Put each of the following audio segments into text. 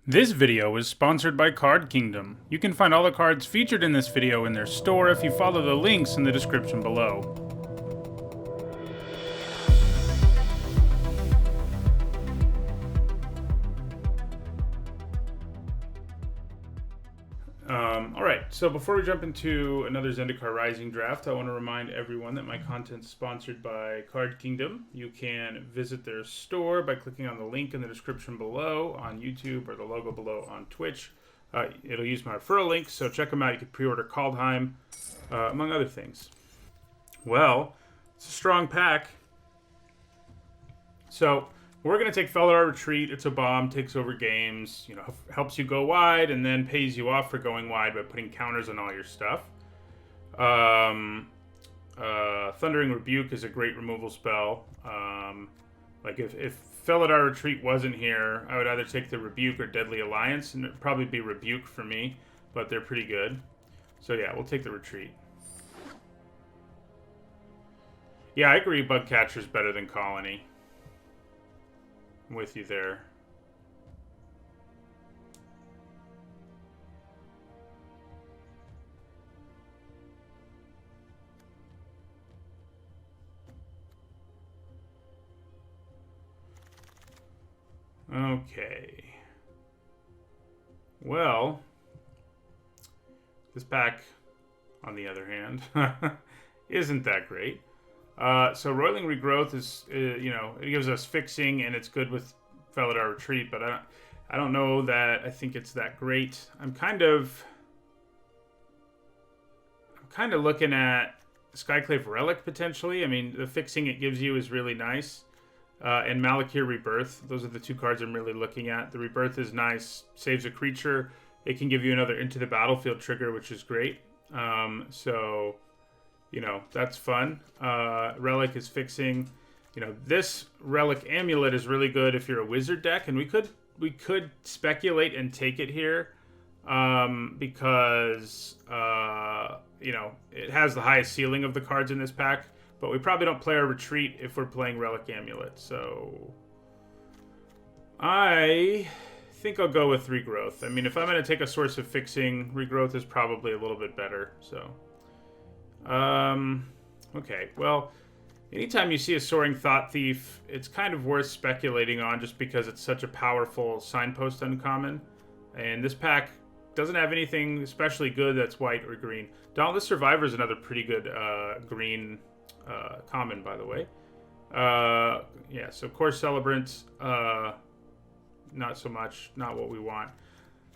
This video is sponsored by Card Kingdom. You can find all the cards featured in this video in their store if you follow the links in the description below. Alright, so before we jump into another Zendikar Rising draft, I want to remind everyone that my content's sponsored by Card Kingdom. You can visit their store by clicking on the link in the description below on YouTube or the logo below on Twitch. It'll use my referral link, so check them out. You can pre-order Kaldheim, among other things. Well, it's a strong pack. So we're going to take Felidar Retreat. It's a bomb, takes over games, helps you go wide, and then pays you off for going wide by putting counters on all your stuff. Thundering Rebuke is a great removal spell. Like if Felidar Retreat wasn't here, I would either take the Rebuke or Deadly Alliance, and it'd probably be Rebuke for me, but they're pretty good. So yeah, we'll take the Retreat. Yeah, I agree Bugcatcher's better than Colony. I'm with you there. Okay. Well, this pack, on the other hand, isn't that great. So Roiling Regrowth is, it gives us fixing, and it's good with Felidar Retreat, but I don't know that I think it's that great. I'm kind of looking at Skyclave Relic potentially. I mean, the fixing it gives you is really nice. And Malakir Rebirth. Those are the two cards I'm really looking at. The Rebirth is nice, saves a creature. It can give you another into the battlefield trigger, which is great. So, that's fun. Relic is fixing. This Relic Amulet is really good if you're a wizard deck, and we could speculate and take it here because it has the highest ceiling of the cards in this pack. But we probably don't play our Retreat if we're playing Relic Amulet. So I think I'll go with Regrowth. I mean, if I'm going to take a source of fixing, Regrowth is probably a little bit better. So, okay. Well, anytime you see a Soaring Thought Thief, it's kind of worth speculating on just because it's such a powerful signpost uncommon. And this pack doesn't have anything especially good that's white or green. Dauntless Survivor is another pretty good green common, by the way. Yeah, so Core Celebrant, not so much, not what we want.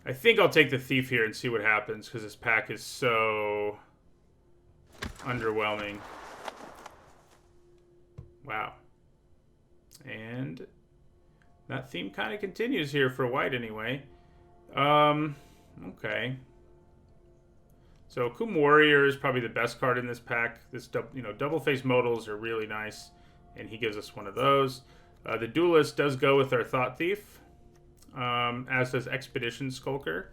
I think I'll take the Thief here and see what happens, because this pack is so underwhelming. Wow. And that theme kind of continues here for white anyway. Okay. So Kum Warrior is probably the best card in this pack. This double face modals are really nice, and he gives us one of those. The Duelist does go with our Thought Thief, as does Expedition Skulker.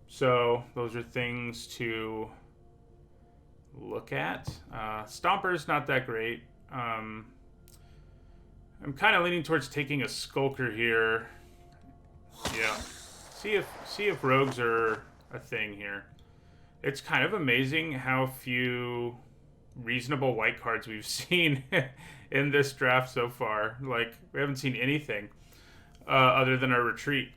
So those are things to look at. Stomper's not that great. I'm kind of leaning towards taking a Skulker here. Yeah. See if rogues are a thing here. It's kind of amazing how few reasonable white cards we've seen in this draft so far. Like, we haven't seen anything other than our Retreat.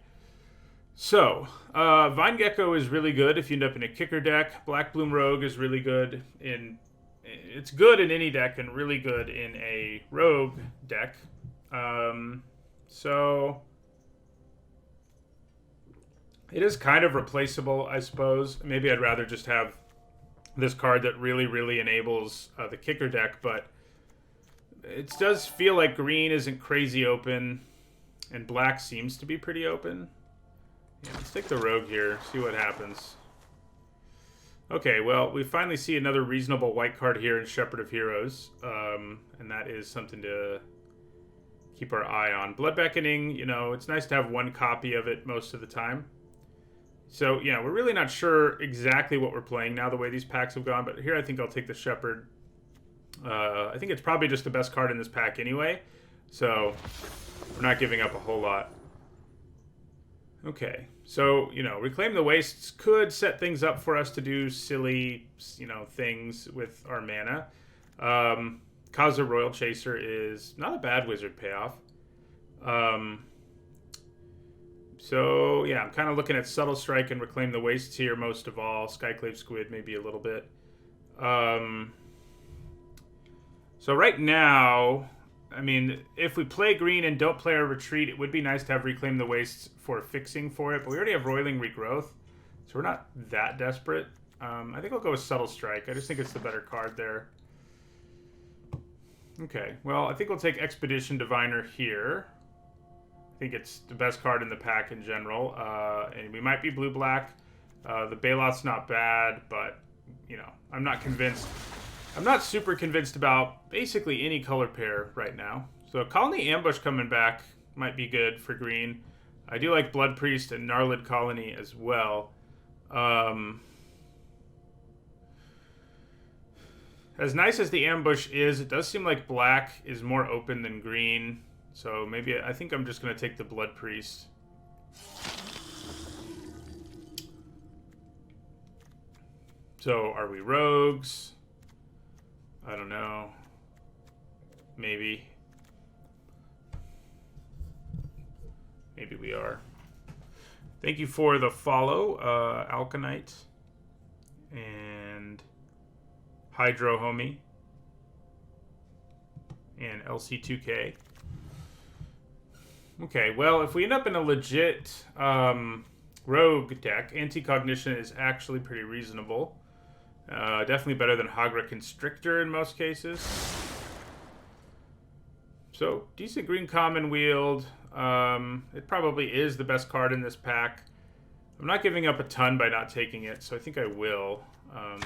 So, Vine Gecko is really good if you end up in a kicker deck. Black Bloom Rogue is really good it's good in any deck and really good in a rogue deck. So it is kind of replaceable, I suppose. Maybe I'd rather just have this card that really, really enables the kicker deck, but it does feel like green isn't crazy open, and black seems to be pretty open. Yeah, let's take the rogue here, see what happens. Okay, well, we finally see another reasonable white card here in Shepherd of Heroes, and that is something to keep our eye on. Blood Beckoning, it's nice to have one copy of it most of the time. So, yeah, we're really not sure exactly what we're playing now, the way these packs have gone. But here I think I'll take the Shepherd. I think it's probably just the best card in this pack anyway. So, we're not giving up a whole lot. Okay, so, Reclaim the Wastes could set things up for us to do silly, things with our mana. Kaza Royal Chaser is not a bad wizard payoff. So, yeah, I'm kind of looking at Subtle Strike and Reclaim the Wastes here most of all. Skyclave Squid maybe a little bit. So right now, I mean, if we play green and don't play our retreat, it would be nice to have Reclaim the Wastes for fixing for it. But we already have Roiling Regrowth, so we're not that desperate. I think I'll go with Subtle Strike. I just think it's the better card there. Okay, well, I think we'll take Expedition Diviner here. I think it's the best card in the pack in general. And we might be blue-black. The Balot's not bad, but, I'm not convinced. I'm not super convinced about basically any color pair right now. So Colony Ambush coming back might be good for green. I do like Blood Priest and Gnarlid Colony as well. As nice as the ambush is, it does seem like black is more open than green. So maybe I think I'm just going to take the Blood Priest. So are we rogues? I don't know. Maybe. Maybe we are. Thank you for the follow, Alkanite and Hydro Homie and LC2K. Okay, well, if we end up in a legit rogue deck, Anti-Cognition is actually pretty reasonable. Definitely better than Hagra Constrictor in most cases. So, decent green common wield. It probably is the best card in this pack. I'm not giving up a ton by not taking it, so I think I will. I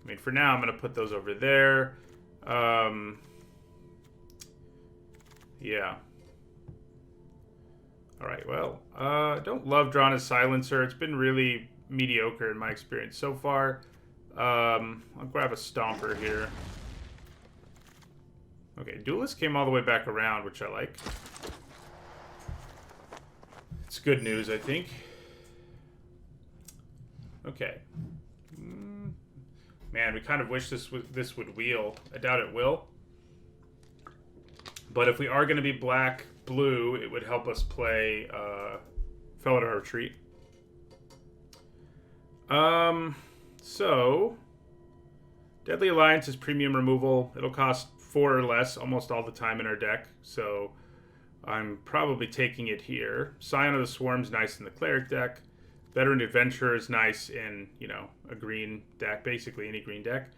mean, for now, I'm going to put those over there. Yeah. Alright, well, don't love Drawn as Silencer. It's been really mediocre in my experience so far. I'll grab a Stomper here. Okay, Duelist came all the way back around, which I like. It's good news, I think. Okay. Man, we kind of wish this would wheel. I doubt it will. But if we are going to be black-blue, it would help us play Felidar Retreat. So, Deadly Alliance is premium removal. It'll cost 4 or less almost all the time in our deck. So, I'm probably taking it here. Scion of the Swarm's nice in the Cleric deck. Veteran Adventurer is nice in, a green deck, basically any green deck.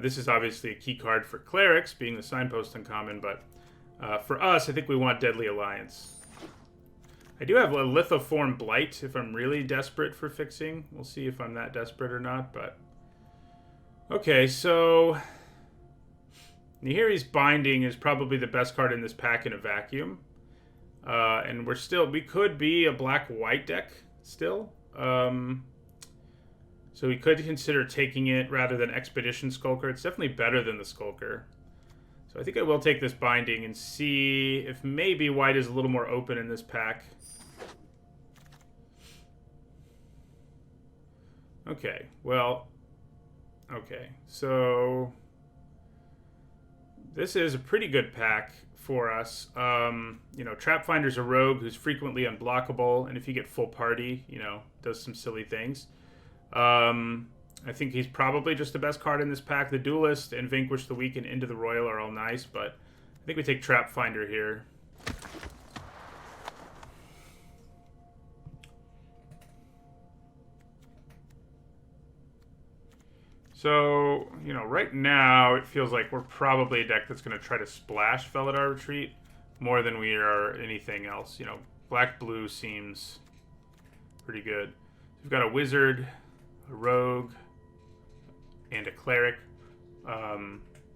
This is obviously a key card for Clerics, being the Signpost uncommon, but for us, I think we want Deadly Alliance. I do have a Lithoform Blight if I'm really desperate for fixing. We'll see if I'm that desperate or not, but... Okay, so... Nihiri's Binding is probably the best card in this pack in a vacuum. And we could be a black-white deck still. So we could consider taking it rather than Expedition Skulker. It's definitely better than the Skulker. So I think I will take this Binding and see if maybe white is a little more open in this pack. Okay, well, okay, so this is a pretty good pack for us. Trap Finder's a rogue who's frequently unblockable, and if you get full party, does some silly things. I think he's probably just the best card in this pack. The Duelist and Vanquish the Weak and Into the Royal are all nice, but I think we take Trap Finder here. So, right now it feels like we're probably a deck that's going to try to splash Felidar Retreat more than we are anything else. Black-blue seems pretty good. We've got a Wizard, a Rogue, and a Cleric.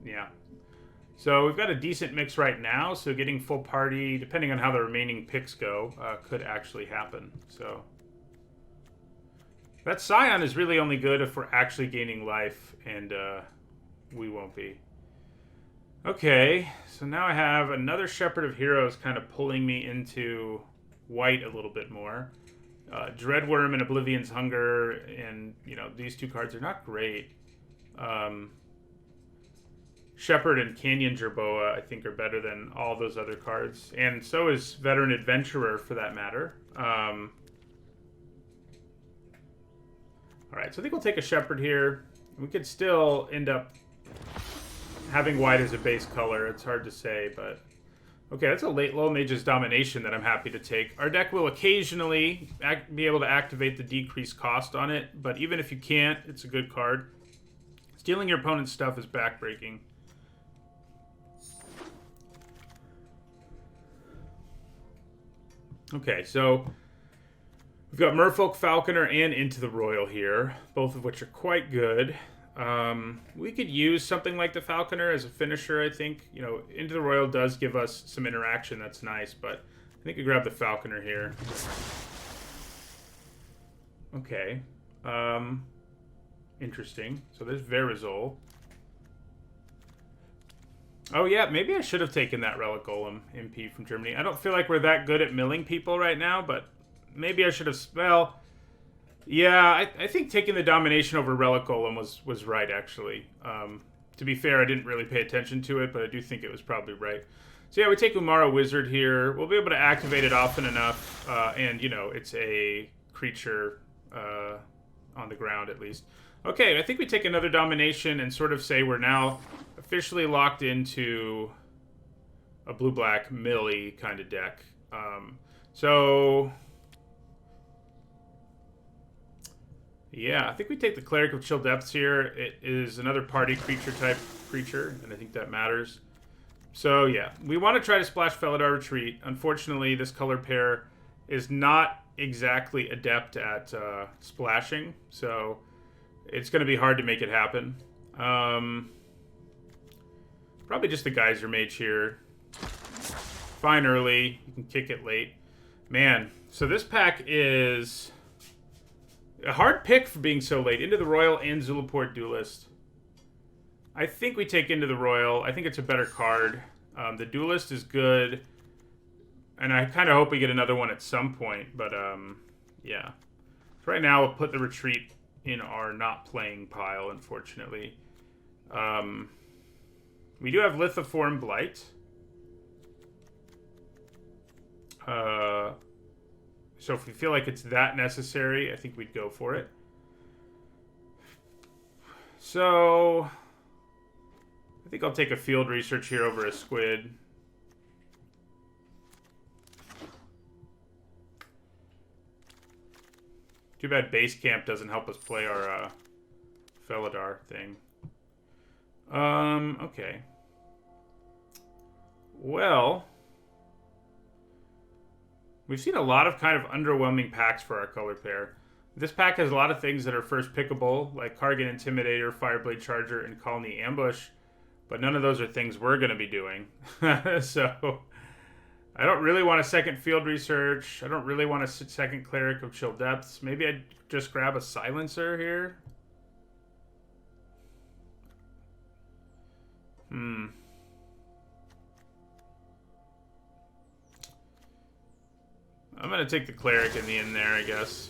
Yeah. So we've got a decent mix right now, so getting full party, depending on how the remaining picks go, could actually happen. So that Scion is really only good if we're actually gaining life, and we won't be. Okay, so now I have another Shepherd of Heroes kind of pulling me into white a little bit more. Dreadworm and Oblivion's Hunger, and these two cards are not great. Um, Shepherd and Canyon Jerboa, I think, are better than all those other cards, and so is Veteran Adventurer for that matter. All right, so I think we'll take a Shepherd here. We could still end up having white as a base color. It's hard to say, but okay, that's a late low Mage's Domination that I'm happy to take. Our deck will occasionally be able to activate the decreased cost on it, but even if you can't, it's a good card. Stealing your opponent's stuff is backbreaking. Okay, so we've got Merfolk Falconer and Into the Royal here, both of which are quite good. We could use something like the Falconer as a finisher, I think. Into the Royal does give us some interaction that's nice, but I think we grab the Falconer here. Okay. Interesting. So there's Verizol. Oh yeah, maybe I should have taken that Relic Golem MP from Germany. I don't feel like we're that good at milling people right now, but maybe I should have... Well, yeah, I think taking the Domination over Relic Golem was right, actually. To be fair, I didn't really pay attention to it, but I do think it was probably right. So yeah, we take Umara Wizard here. We'll be able to activate it often enough, and, it's a creature on the ground, at least. Okay, I think we take another Domination and sort of say we're now officially locked into a blue-black melee kind of deck. Yeah, I think we take the Cleric of Chill Depths here. It is another party creature type creature, and I think that matters. So yeah, we want to try to splash Felidar Retreat. Unfortunately, this color pair is not exactly adept at splashing, so it's going to be hard to make it happen. Probably just the Geyser Mage here. Fine early. You can kick it late. Man, so this pack is a hard pick for being so late. Into the Royal and Zulaport Duelist. I think we take Into the Royal. I think it's a better card. The Duelist is good. And I kind of hope we get another one at some point. But, yeah. So right now, we'll put the Retreat in our not playing pile, unfortunately. We do have Lithoform Blight. So if we feel like it's that necessary, I think we'd go for it. So I think I'll take a Field Research here over a Squid. Too bad Base Camp doesn't help us play our Felidar thing. Okay. Well, we've seen a lot of kind of underwhelming packs for our color pair. This pack has a lot of things that are first pickable, like Kargan Intimidator, Fireblade Charger, and Colony Ambush, but none of those are things we're going to be doing. So I don't really want a second Field Research. I don't really want a second Cleric of Chill Depths. Maybe I'd just grab a Silencer here. I'm going to take the Cleric in the end there, I guess.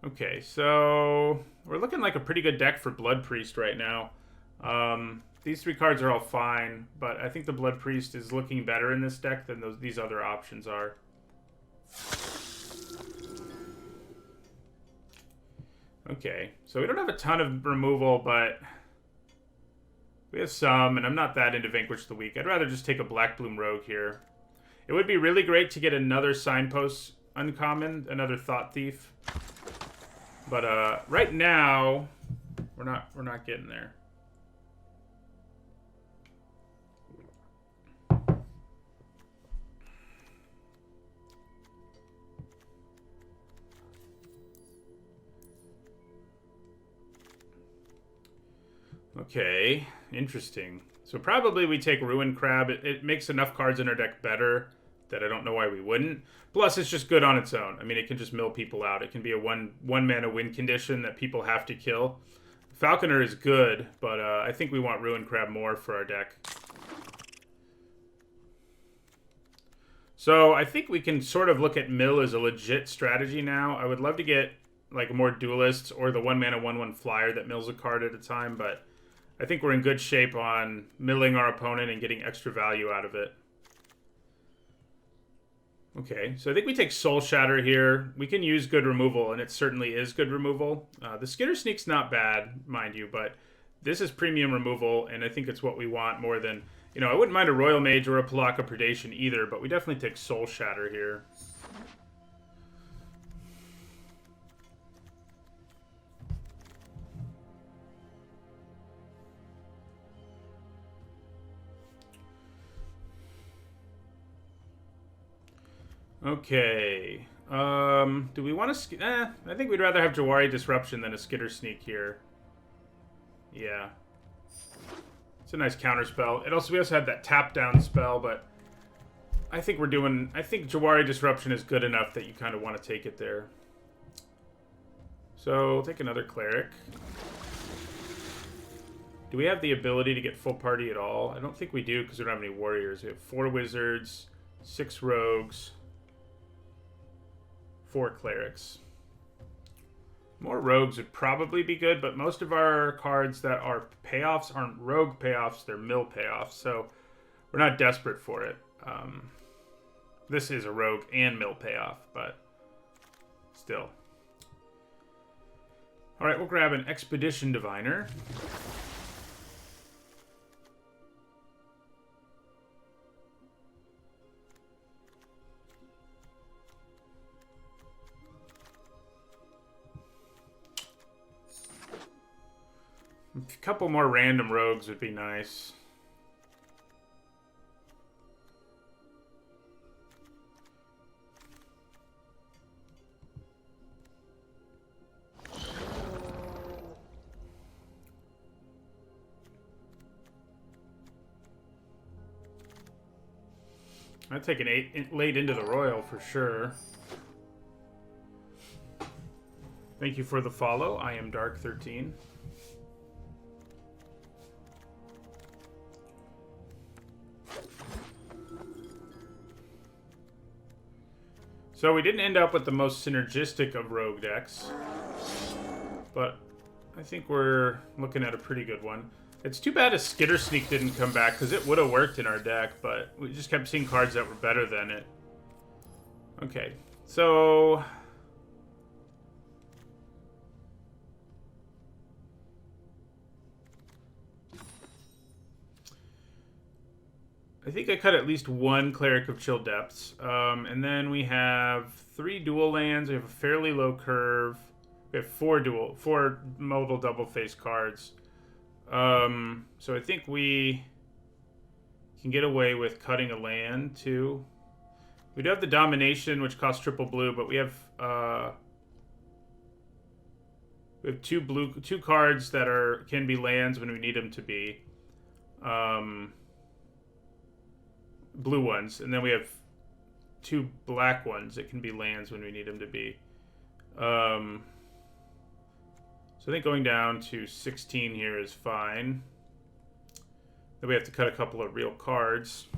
Okay, so we're looking like a pretty good deck for Blood Priest right now. These three cards are all fine, but I think the Blood Priest is looking better in this deck than these other options are. Okay, so we don't have a ton of removal, but we have some, and I'm not that into Vanquish the Weak. I'd rather just take a Black Bloom Rogue here. It would be really great to get another Signpost uncommon, another Thought Thief. But right now, we're not getting there. Okay, interesting. So probably we take Ruin Crab. It makes enough cards in our deck better that I don't know why we wouldn't. Plus, it's just good on its own. I mean, it can just mill people out. It can be a one mana win condition that people have to kill. Falconer is good, but I think we want Ruin Crab more for our deck. So I think we can sort of look at mill as a legit strategy now. I would love to get like more duelists or the 1-mana 1/1 flyer that mills a card at a time, but I think we're in good shape on milling our opponent and getting extra value out of it. Okay, so I think we take Soul Shatter here. We can use good removal, and it certainly is good removal. The Skitter Sneak's not bad, mind you, but this is premium removal, and I think it's what we want more than... You know, I wouldn't mind a Royal Mage or a Palaka Predation either, but we definitely take Soul Shatter here. Okay. Do we want to... I think we'd rather have Jawari Disruption than a Skitter Sneak here. Yeah. It's a nice counter spell. We also had that tap down spell, but I think we're doing... I think Jawari Disruption is good enough that you kind of want to take it there. So, we'll take another Cleric. Do we have the ability to get full party at all? I don't think we do because we don't have any warriors. We have 4 wizards, 6 rogues, 4 clerics. More rogues would probably be good, but most of our cards that are payoffs aren't rogue payoffs, they're mill payoffs, so we're not desperate for it. This is a rogue and mill payoff, but still. Alright, we'll grab an Expedition Diviner. A couple more random rogues would be nice. I'd take an 8 late into the Royal for sure. Thank you for the follow. I am Dark13. So we didn't end up with the most synergistic of rogue decks, but I think we're looking at a pretty good one. It's too bad a Skitter Sneak didn't come back, because it would have worked in our deck, but we just kept seeing cards that were better than it. Okay, so... I think I cut at least 1 Cleric of Chill Depths. And then we have 3 dual lands. We have a fairly low curve. We have 4 modal double face cards. So I think we can get away with cutting a land too. We do have the Domination, which costs triple blue, but we have 2 cards that can be lands when we need them to be. Blue ones, and then we have 2 black ones that can be lands when we need them to be. So I think going down to 16 here is fine. Then we have to cut a couple of real cards.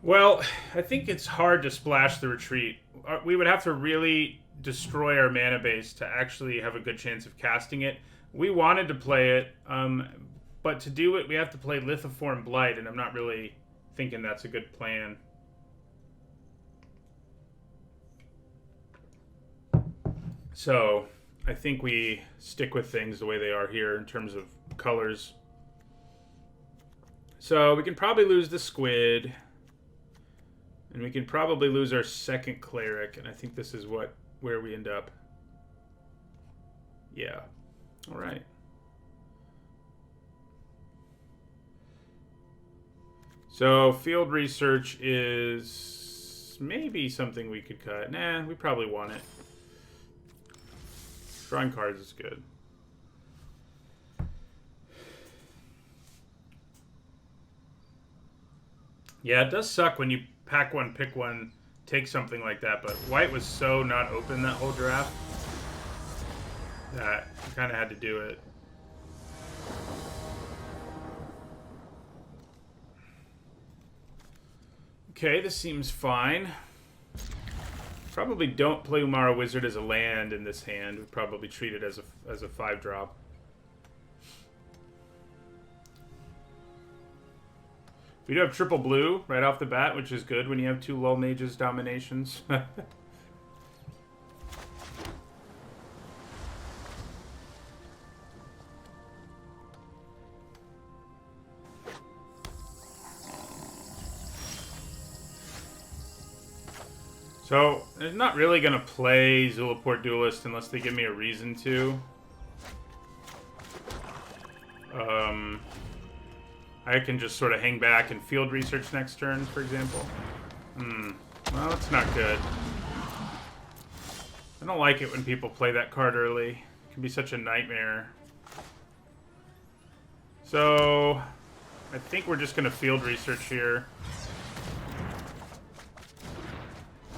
Well, I think it's hard to splash the retreat. We would have to really destroy our mana base to actually have a good chance of casting it. We wanted to play it, but to do it, we have to play Lithiform Blight, and I'm not really thinking that's a good plan. So, I think we stick with things the way they are here in terms of colors. So, we can probably lose the Squid, and we can probably lose our second Cleric, and I think this is where we end up. Yeah. All right. So, field research is maybe something we could cut. Nah, we probably want it. Drawing cards is good. Yeah, it does suck when you pack one, pick one, take something like that, but white was so not open that whole draft. that. I kind of had to do it. Okay, this seems fine. Probably don't play Umara Wizard as a land in this hand. We'd probably treat it as a 5-drop. We do have triple blue right off the bat, which is good when you have 2 Lull Mages dominations. So, I'm not really going to play Zulaport Duelist unless they give me a reason to. I can just sort of hang back and field research next turn, for example. Well, that's not good. I don't like it when people play that card early. It can be such a nightmare. So, I think we're just going to field research here.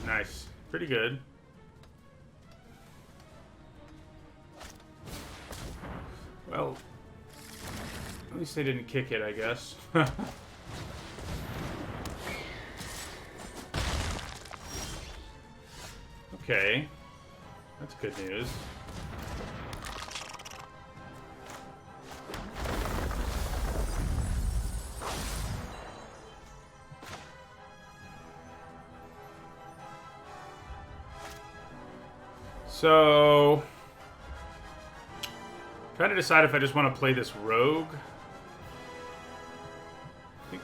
Nice. Pretty good. Well, at least they didn't kick it, I guess. Okay. That's good news. So, trying to decide if I just want to play this rogue. I think,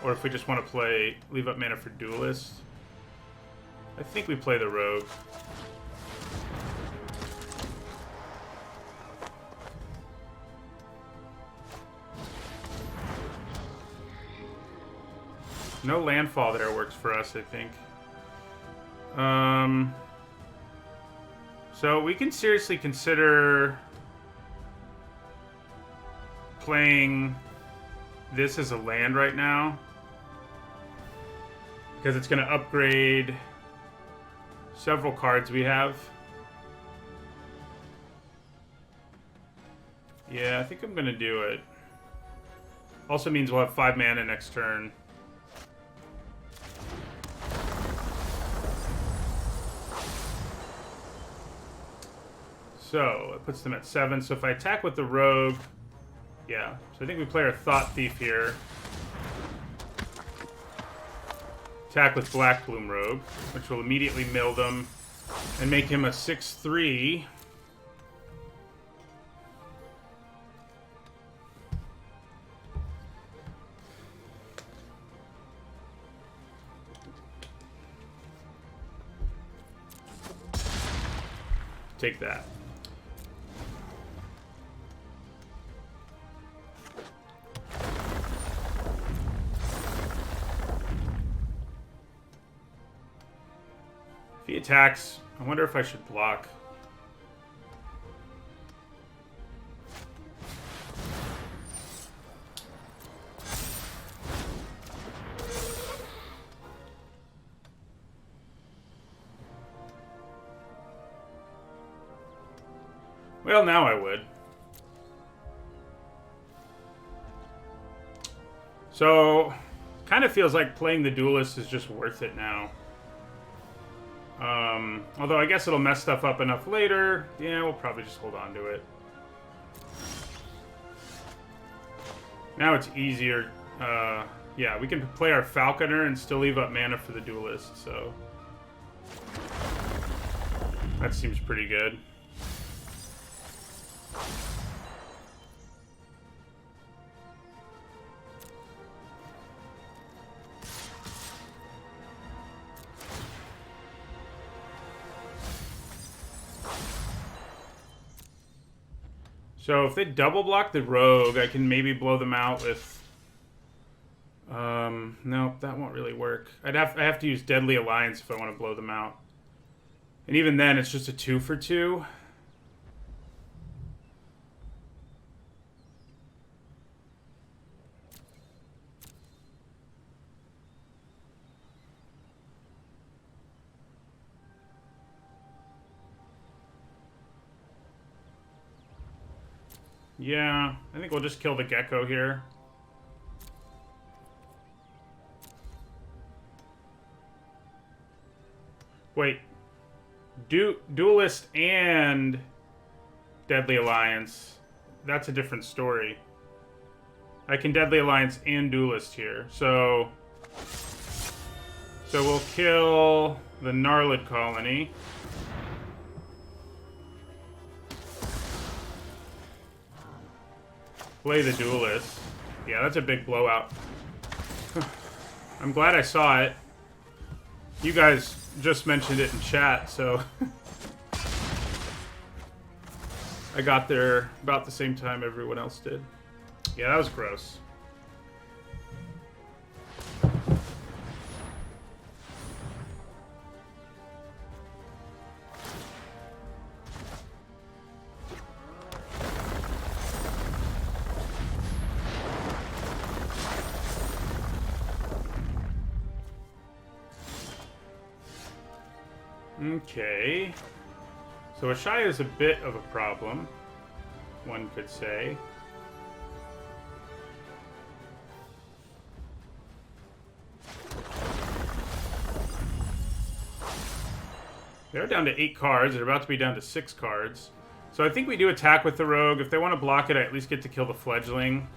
or if we just want to play leave up mana for duelist. I think we play the rogue. No landfall there works for us, I think. So we can seriously consider playing this as a land right now, because it's going to upgrade several cards we have. Yeah, I think I'm going to do it. Also means we'll have 5 mana next turn. So, it puts them at 7. So if I attack with the rogue... Yeah. So I think we play our Thought Thief here. Attack with Black Bloom Rogue, which will immediately mill them and make him a 6/3. Take that. If he attacks, I wonder if I should block. Well, now I would. So, kind of feels like playing the duelist is just worth it now. Although I guess it'll mess stuff up enough later. Yeah, we'll probably just hold on to it. Now it's easier. Yeah, we can play our Falconer and still leave up mana for the duelist, so... that seems pretty good. So if they double block the rogue, I can maybe blow them out with... no, that won't really work. I have to use Deadly Alliance if I want to blow them out. And even then, it's just a 2-for-2. Yeah, I think we'll just kill the gecko here. Wait. Duelist and Deadly Alliance. That's a different story. I can Deadly Alliance and Duelist here. So we'll kill the Gnarlid Colony. Play the Duelist. Yeah, that's a big blowout. I'm glad I saw it. You guys just mentioned it in chat, so... I got there about the same time everyone else did. Yeah, that was gross. Okay. So Ashaya is a bit of a problem, one could say. They're down to 8 cards. They're about to be down to 6 cards. So I think we do attack with the rogue. If they want to block it, I at least get to kill the fledgling.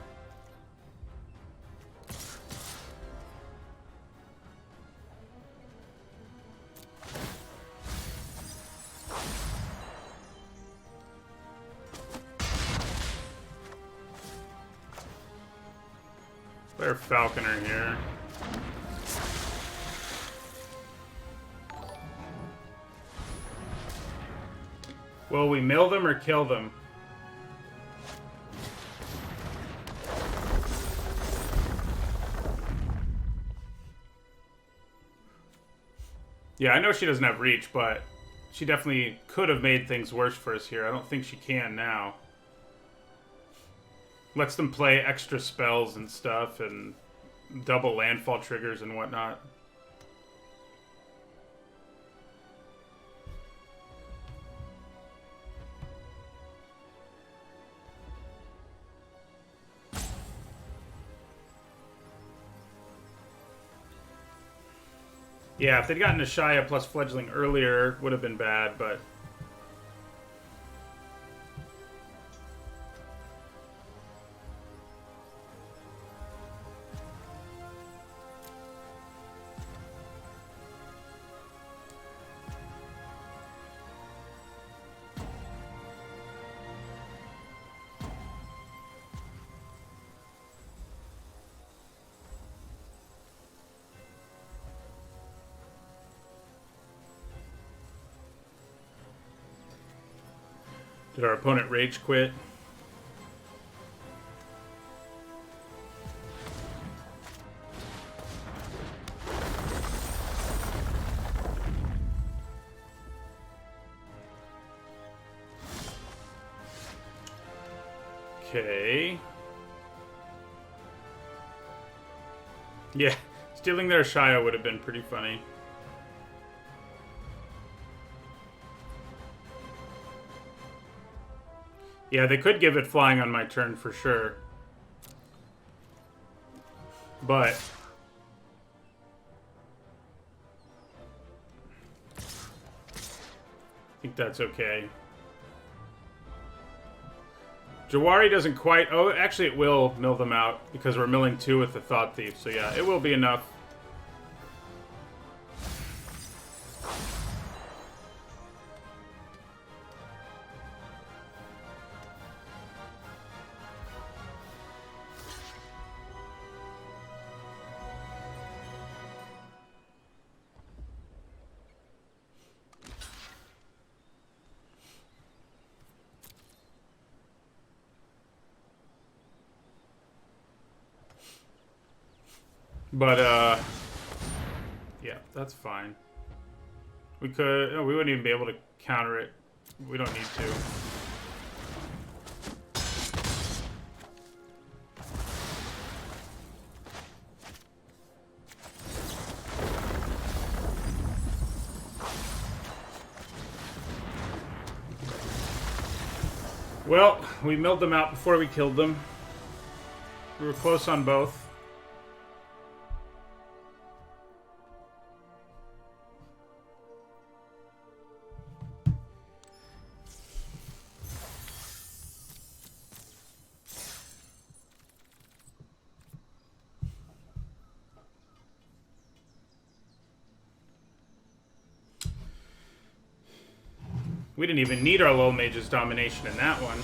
They're Falconer here. Will we mill them or kill them? Yeah, I know she doesn't have reach, but she definitely could have made things worse for us here. I don't think she can now. Lets them play extra spells and stuff, and double landfall triggers and whatnot. Yeah, if they'd gotten a Shia plus Fledgling earlier, would have been bad, but... Did our opponent rage quit? Okay. Yeah, stealing their Shia would have been pretty funny. Yeah, they could give it flying on my turn for sure. But... I think that's okay. Jawari doesn't quite... Oh, actually it will mill them out because we're milling 2 with the Thought Thief. So yeah, it will be enough. But, yeah, that's fine. We could... No, we wouldn't even be able to counter it. We don't need to. Well, we milled them out before we killed them. We were close on both. We didn't even need our low mage's domination in that one.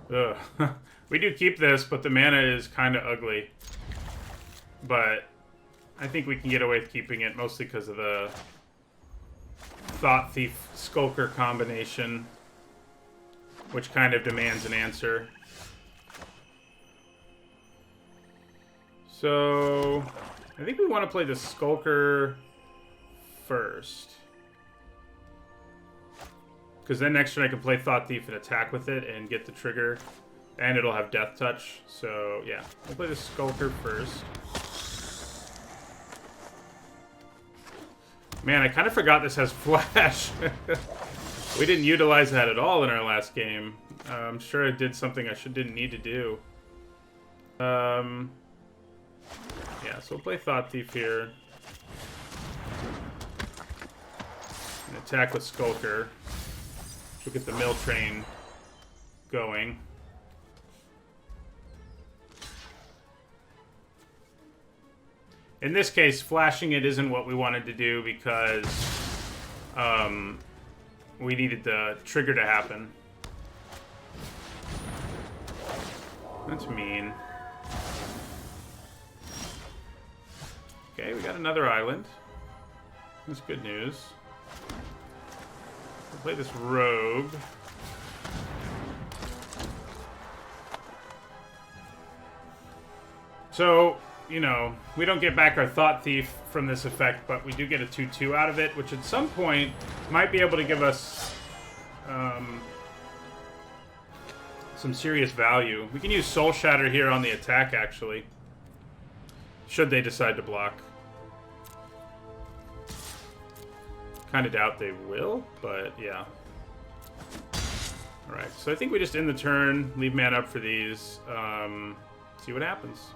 Ugh. We do keep this, but the mana is kind of ugly. But I think we can get away with keeping it, mostly because of the Thought Thief Skulker combination, which kind of demands an answer. So I think we want to play the Skulker first. Because then next turn I can play Thought Thief and attack with it and get the trigger. And it'll have Death Touch. So yeah, we'll play the Skulker first. Man, I kind of forgot this has Flash. We didn't utilize that at all in our last game. I'm sure it did something I didn't need to do. Yeah, so we'll play Thought Thief here. And attack with Skulker. We'll get the mill train going. In this case, flashing it isn't what we wanted to do because we needed the trigger to happen. That's mean. Okay, we got another island. That's good news. We'll play this rogue. So, you know, we don't get back our Thought Thief from this effect, but we do get a 2/2 out of it, which at some point might be able to give us some serious value. We can use Soul Shatter here on the attack, actually. Should they decide to block. Kind of doubt they will, but yeah. Alright, so I think we just end the turn, leave mana up for these, see what happens.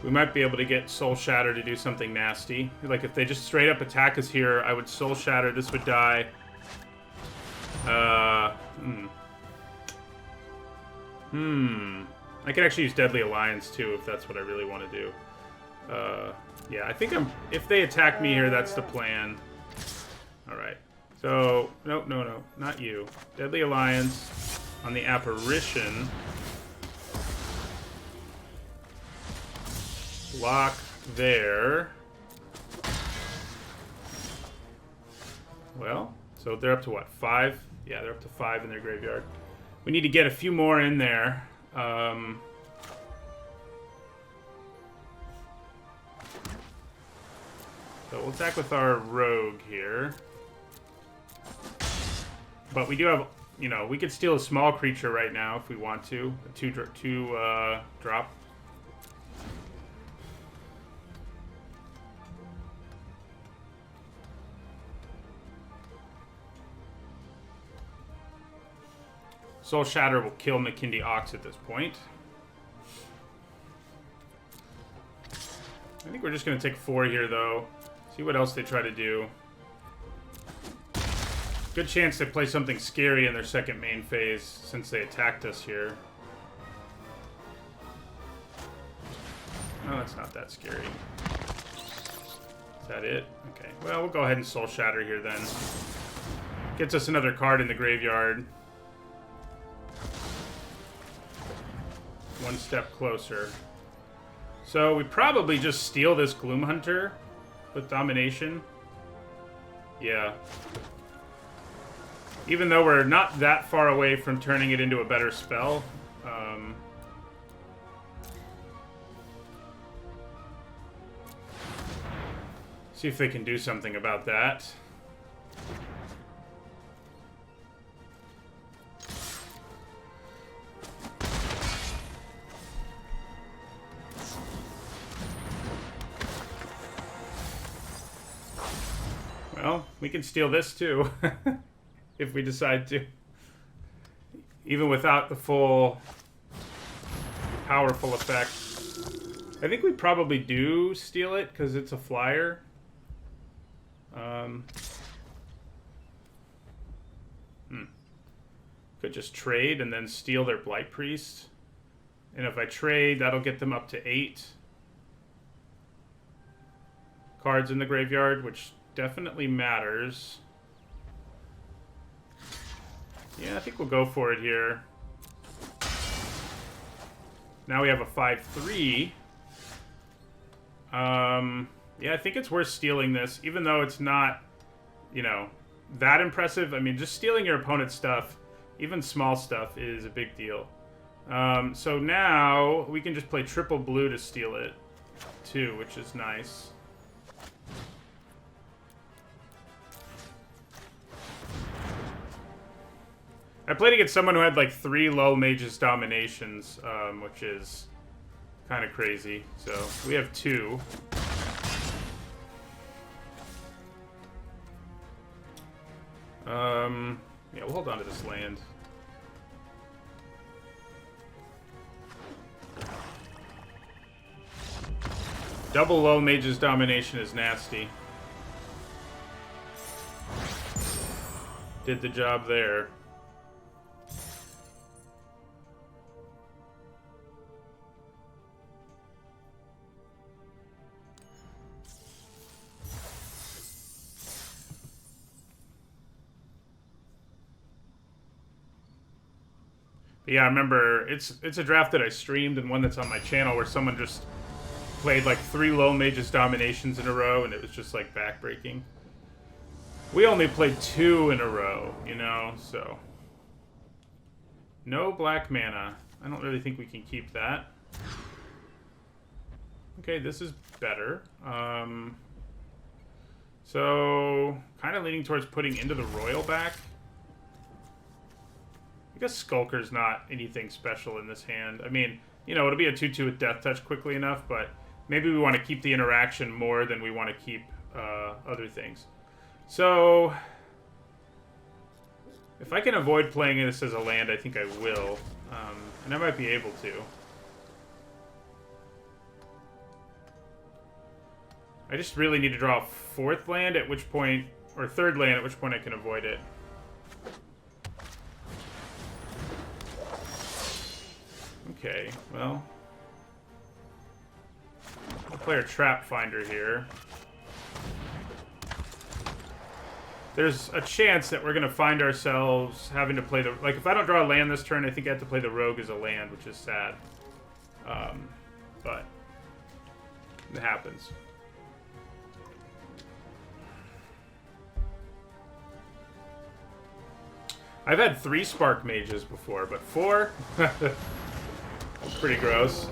We might be able to get Soul Shatter to do something nasty. Like, if they just straight up attack us here, I would Soul Shatter, this would die. I could actually use Deadly Alliance, too, if that's what I really want to do. Yeah, I think if they attack me here, that's the plan. Alright. So, no, not you. Deadly Alliance on the Apparition. Block there. Well, so they're up to what, 5? Yeah, they're up to 5 in their graveyard. We need to get a few more in there. So we'll attack with our rogue here. But we do have, you know, we could steal a small creature right now if we want to. A 2 drop. Soul Shatter will kill Makindi Ox at this point. I think we're just going to take 4 here, though. See what else they try to do. Good chance they play something scary in their second main phase, since they attacked us here. No, that's not that scary. Is that it? Okay. Well, we'll go ahead and Soul Shatter here, then. Gets us another card in the graveyard. One step closer. So we probably just steal this Gloom Hunter with Domination. Yeah. Even though we're not that far away from turning it into a better spell. See if they can do something about that. We can steal this too, if we decide to. Even without the full powerful effect. I think we probably do steal it because it's a flyer. Could just trade and then steal their Blight Priest. And if I trade, that'll get them up to 8 cards in the graveyard, which definitely matters. Yeah, I think we'll go for it here. Now we have a 5/3. Yeah, I think it's worth stealing this, even though it's not, you know, that impressive. I mean, just stealing your opponent's stuff, even small stuff, is a big deal. So now we can just play triple blue to steal it, too, which is nice. I played against someone who had like 3 low mages dominations, which is kind of crazy. So we have 2. Yeah, we'll hold on to this land. Double low mages domination is nasty. Did the job there. Yeah, I remember it's a draft that I streamed and one that's on my channel where someone just played like 3 low mages dominations in a row and it was just like backbreaking. We only played 2 in a row, you know, so. No black mana. I don't really think we can keep that. Okay, this is better. So, kind of leaning towards putting Into the Royal back. I guess Skulker's not anything special in this hand. I mean, you know, it'll be a 2/2 with Death Touch quickly enough, but maybe we want to keep the interaction more than we want to keep other things. So, if I can avoid playing this as a land, I think I will. And I might be able to. I just really need to draw a 4th land, at which point, or 3rd land, at which point I can avoid it. Okay, well, I'll play our Trap Finder here. There's a chance that we're going to find ourselves having to play the... Like, if I don't draw a land this turn, I think I have to play the Rogue as a land, which is sad. But it happens. I've had 3 Spark Mages before, but 4? That's pretty gross.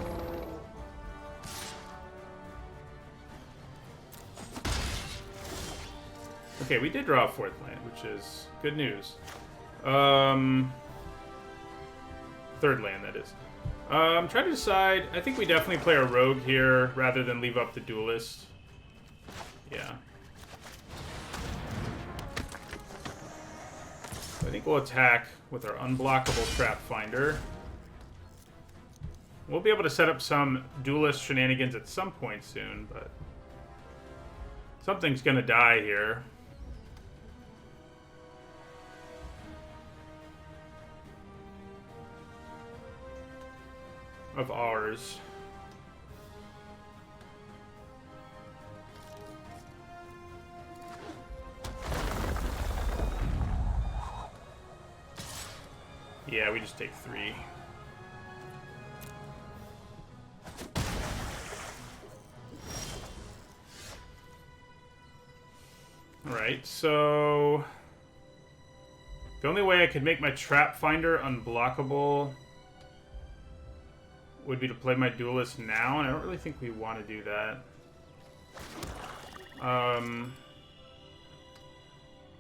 Okay, we did draw a 4th land, which is good news. 3rd land, that is. I'm trying to decide. I think we definitely play a Rogue here rather than leave up the Duelist. Yeah. I think we'll attack with our unblockable Trap Finder. We'll be able to set up some Duelist shenanigans at some point soon, but something's gonna die here. Of ours. Yeah, we just take 3. Alright, so the only way I could make my Trap Finder unblockable would be to play my Duelist now, and I don't really think we want to do that.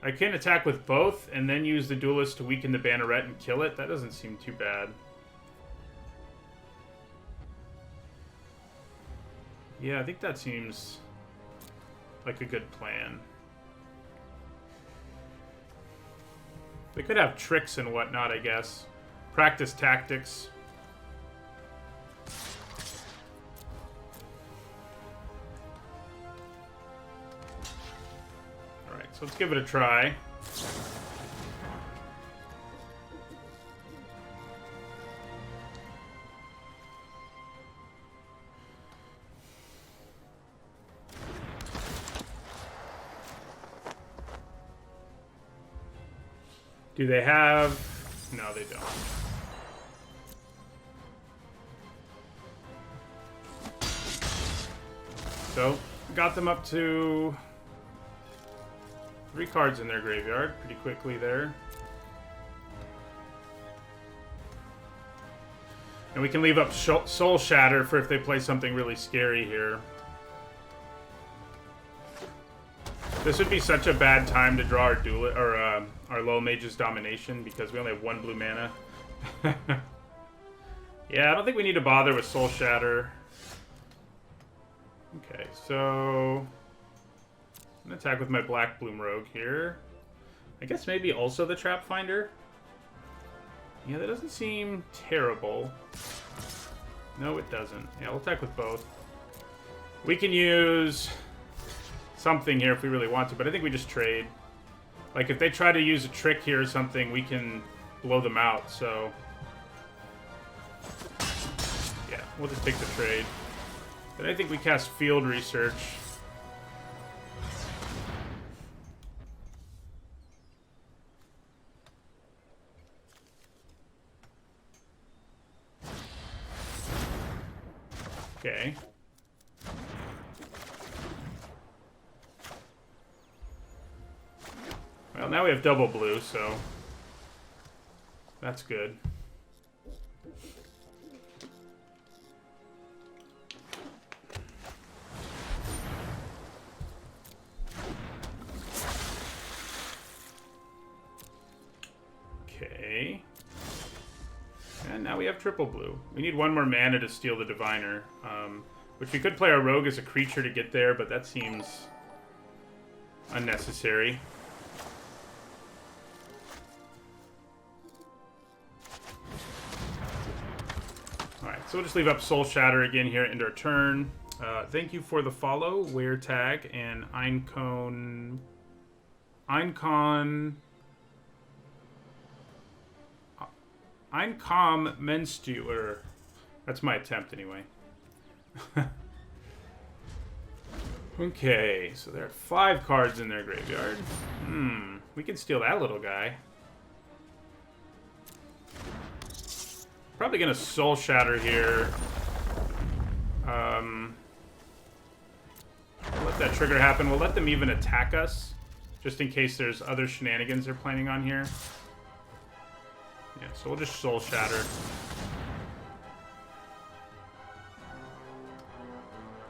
I can attack with both, and then use the Duelist to weaken the Banneret and kill it. That doesn't seem too bad. Yeah, I think that seems like a good plan. They could have tricks and whatnot, I guess. Practice tactics. Alright, so let's give it a try. Do they have... No, they don't. So, got them up to 3 cards in their graveyard pretty quickly there. And we can leave up Soul Shatter for if they play something really scary here. This would be such a bad time to draw our our Low Mage's Domination because we only have 1 blue mana. Yeah, I don't think we need to bother with Soul Shatter. Okay, so I'm gonna attack with my Black Bloom Rogue here. I guess maybe also the Trap Finder. Yeah, that doesn't seem terrible. No, it doesn't. Yeah, we'll attack with both. We can use something here if we really want to, but I think we just trade. Like, if they try to use a trick here or something, we can blow them out, so... Yeah, we'll just take the trade. Then I think we cast Field Research. Okay. Well, now we have double blue, so that's good. Okay. And now we have triple blue. We need 1 more mana to steal the Diviner, which we could play our Rogue as a creature to get there, but that seems unnecessary. So we'll just leave up Soul Shatter again here into our turn. Thank you for the follow, Wear Tag, and Eincon Menstuer. That's my attempt anyway. Okay, so there are 5 cards in their graveyard. We can steal that little guy. Probably gonna Soul Shatter here. Let that trigger happen. We'll let them even attack us, just in case there's other shenanigans they're planning on here. Yeah, so we'll just Soul Shatter.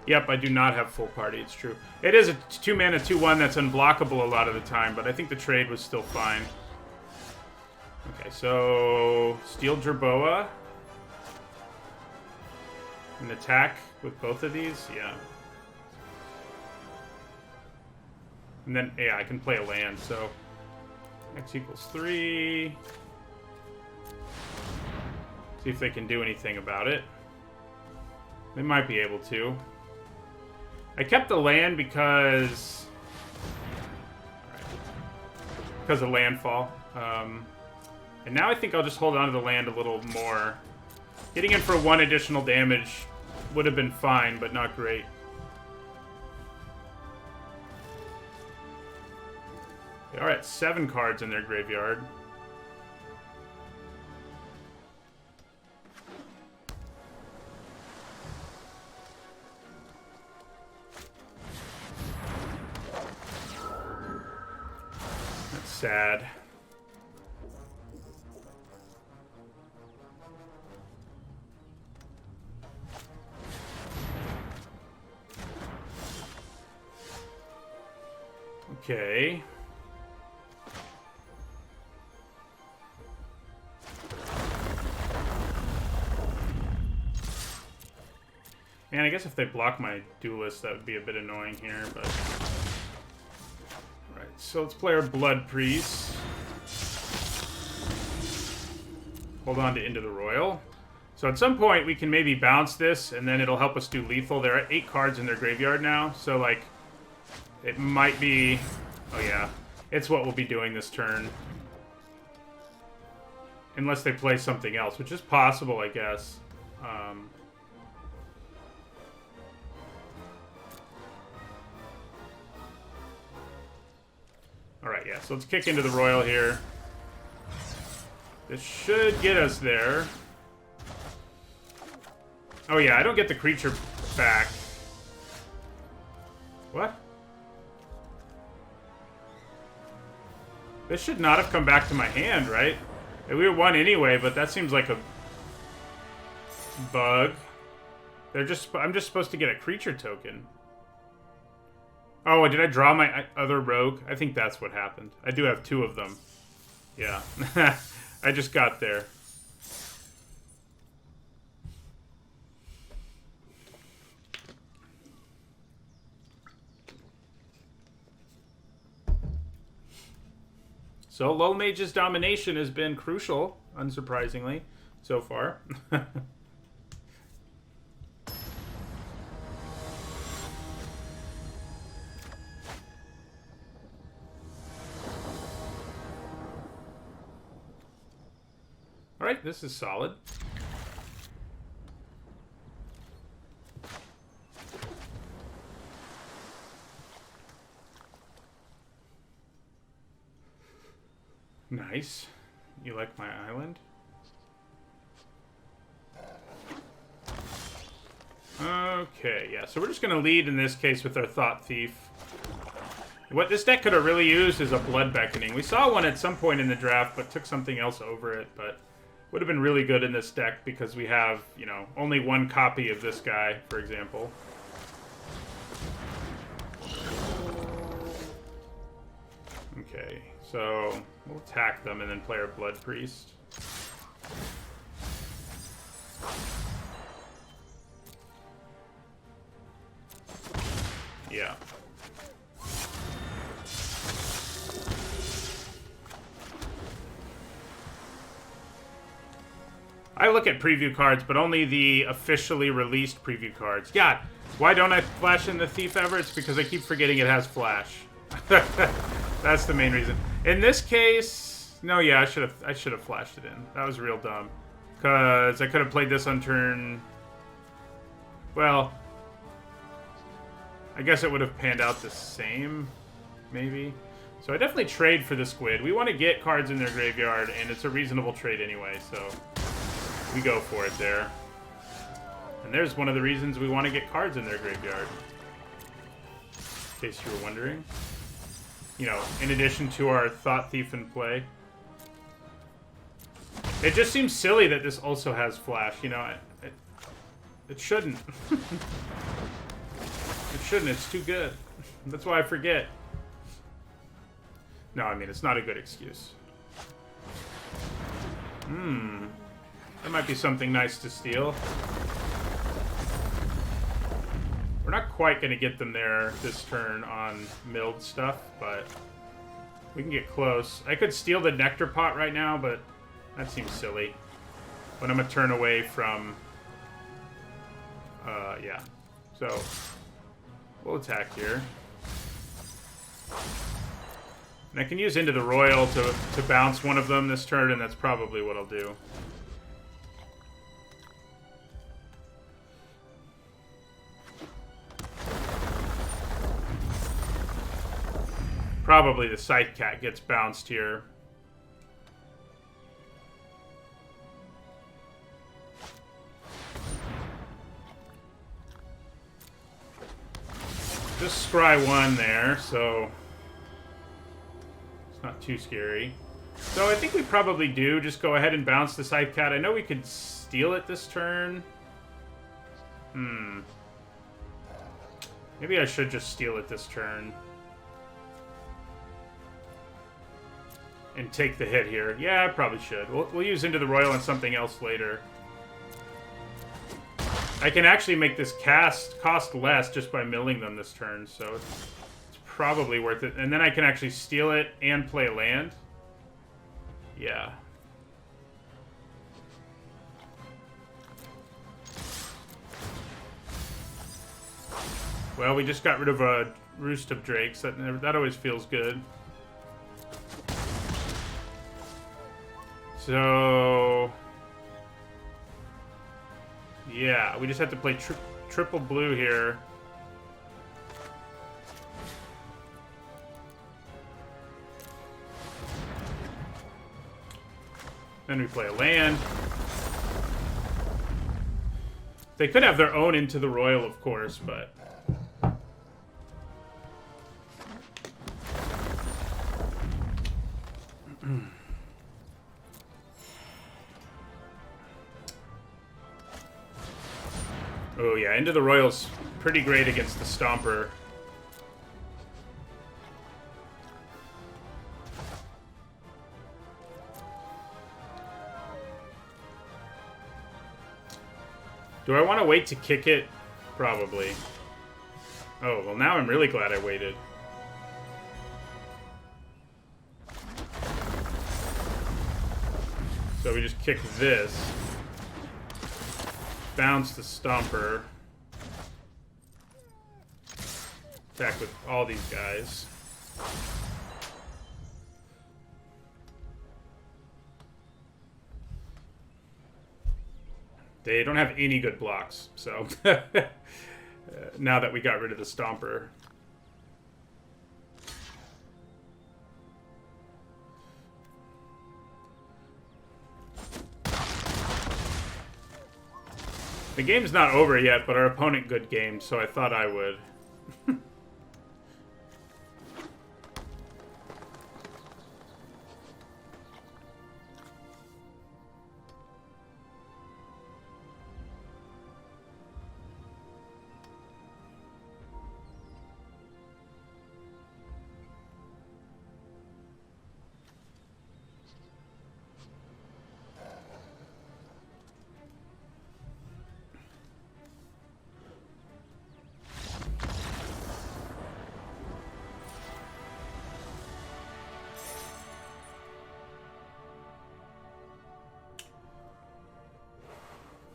Yep, I do not have full party, it's true. It is a 2 mana 2/1 that's unblockable a lot of the time, but I think the trade was still fine. Okay, so Steel Jerboa. An attack with both of these? Yeah. And then, yeah, I can play a land, so X equals 3. See if they can do anything about it. They might be able to. I kept the land because... because of landfall. And now I think I'll just hold on to the land a little more. Getting in for 1 additional damage would have been fine, but not great. They are at 7 cards in their graveyard. That's sad. Okay. Man, I guess if they block my Duelist, that would be a bit annoying here, but... Alright, so let's play our Blood Priest. hold on to Into the Royal. So at some point, we can maybe bounce this, and then it'll help us do lethal. They're at 8 cards in their graveyard now, so, like, it might be... Oh, yeah. It's what we'll be doing this turn. Unless they play something else, which is possible, I guess. Alright, yeah, so let's kick into the Royal here. This should get us there. Oh yeah, I don't get the creature back. What? This should not have come back to my hand, right? We were 1 anyway, but that seems like a bug. I'm just supposed to get a creature token. Oh, did I draw my other rogue? I think that's what happened. I do have 2 of them. Yeah. I just got there. So, Low Mage's domination has been crucial, unsurprisingly, so far. Alright, this is solid. Nice. You like my island? Okay, yeah, so we're just going to lead in this case with our Thought Thief. What this deck could have really used is a Blood Beckoning. We saw one at some point in the draft, but took something else over it, but would have been really good in this deck because we have, you know, only 1 copy of this guy, for example. Okay, so we'll attack them and then play our Blood Priest. Yeah. I look at preview cards, but only the officially released preview cards. Yeah, why don't I flash in the Thief ever? It's because I keep forgetting it has flash. That's the main reason. In this case, no, yeah, I should have flashed it in. That was real dumb. Because I could have played this on turn... Well, I guess it would have panned out the same, maybe. So I definitely trade for the Squid. We want to get cards in their graveyard, and it's a reasonable trade anyway, so we go for it there. And there's one of the reasons we want to get cards in their graveyard. In case you were wondering. You know, in addition to our Thought Thief in play. It just seems silly that this also has flash, you know. It shouldn't. It shouldn't, it's too good. That's why I forget. No, I mean, it's not a good excuse. That might be something nice to steal. We're not quite going to get them there this turn on milled stuff, but we can get close. I could steal the Nectar Pot right now, but that seems silly. But I'm a turn away from... yeah. So, we'll attack here. And I can use Into the Royal to bounce one of them this turn, and that's probably what I'll do. Probably the Scythe Cat gets bounced here. Just scry 1 there, so it's not too scary. So I think we probably do just go ahead and bounce the Scythe Cat. I know we could steal it this turn. Maybe I should just steal it this turn. And take the hit here. Yeah, I probably should. We'll use Into the Royal on something else later. I can actually make this cast cost less just by milling them this turn, so it's probably worth it. And then I can actually steal it and play land. Yeah. Well, we just got rid of a roost of drakes. That always feels good. So... yeah, we just have to play triple blue here. Then we play a land. They could have their own Into the Royal, of course, but... oh yeah, Into the Royal's pretty great against the Stomper. Do I want to wait to kick it? Probably. Oh, well now I'm really glad I waited. So we just kick this. Bounce the Stomper. Attack with all these guys. They don't have any good blocks, so now that we got rid of the Stomper. The game's not over yet, but our opponent good gamed, so I thought I would.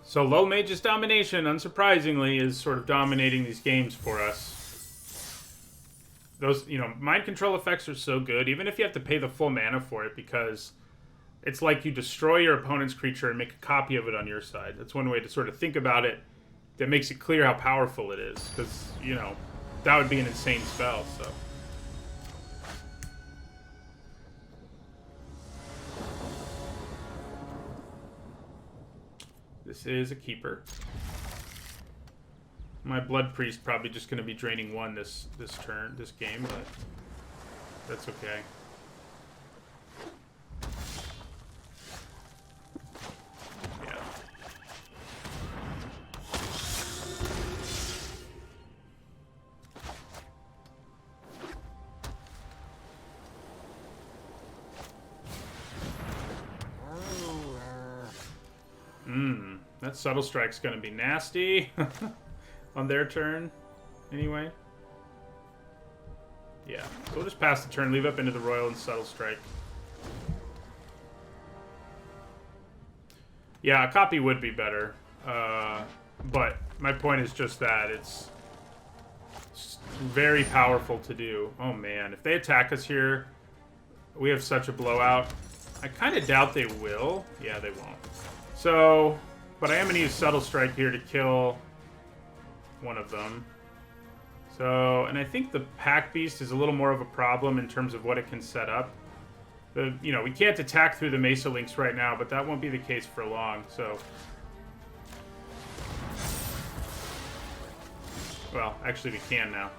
So Low Mage's domination, unsurprisingly, is sort of dominating these games for us. Those, you know, mind control effects are so good, even if you have to pay the full mana for it, because it's like you destroy your opponent's creature and make a copy of it on your side. That's one way to sort of think about it that makes it clear how powerful it is, because, you know, that would be an insane spell, so... This is a keeper. My Blood Priest probably just going to be draining one this game, but that's okay. Yeah. That Subtle Strike's gonna be nasty on their turn, anyway. Yeah, so we'll just pass the turn, leave up Into the Royal and Subtle Strike. Yeah, a copy would be better, but my point is just that it's very powerful to do. Oh man, if they attack us here, we have such a blowout. I kind of doubt they will. Yeah, they won't. So... but I am going to use Subtle Strike here to kill one of them. So, and I think the Pack Beast is a little more of a problem in terms of what it can set up. You know, we can't attack through the Mesa Links right now, but that won't be the case for long, so... well, actually we can now.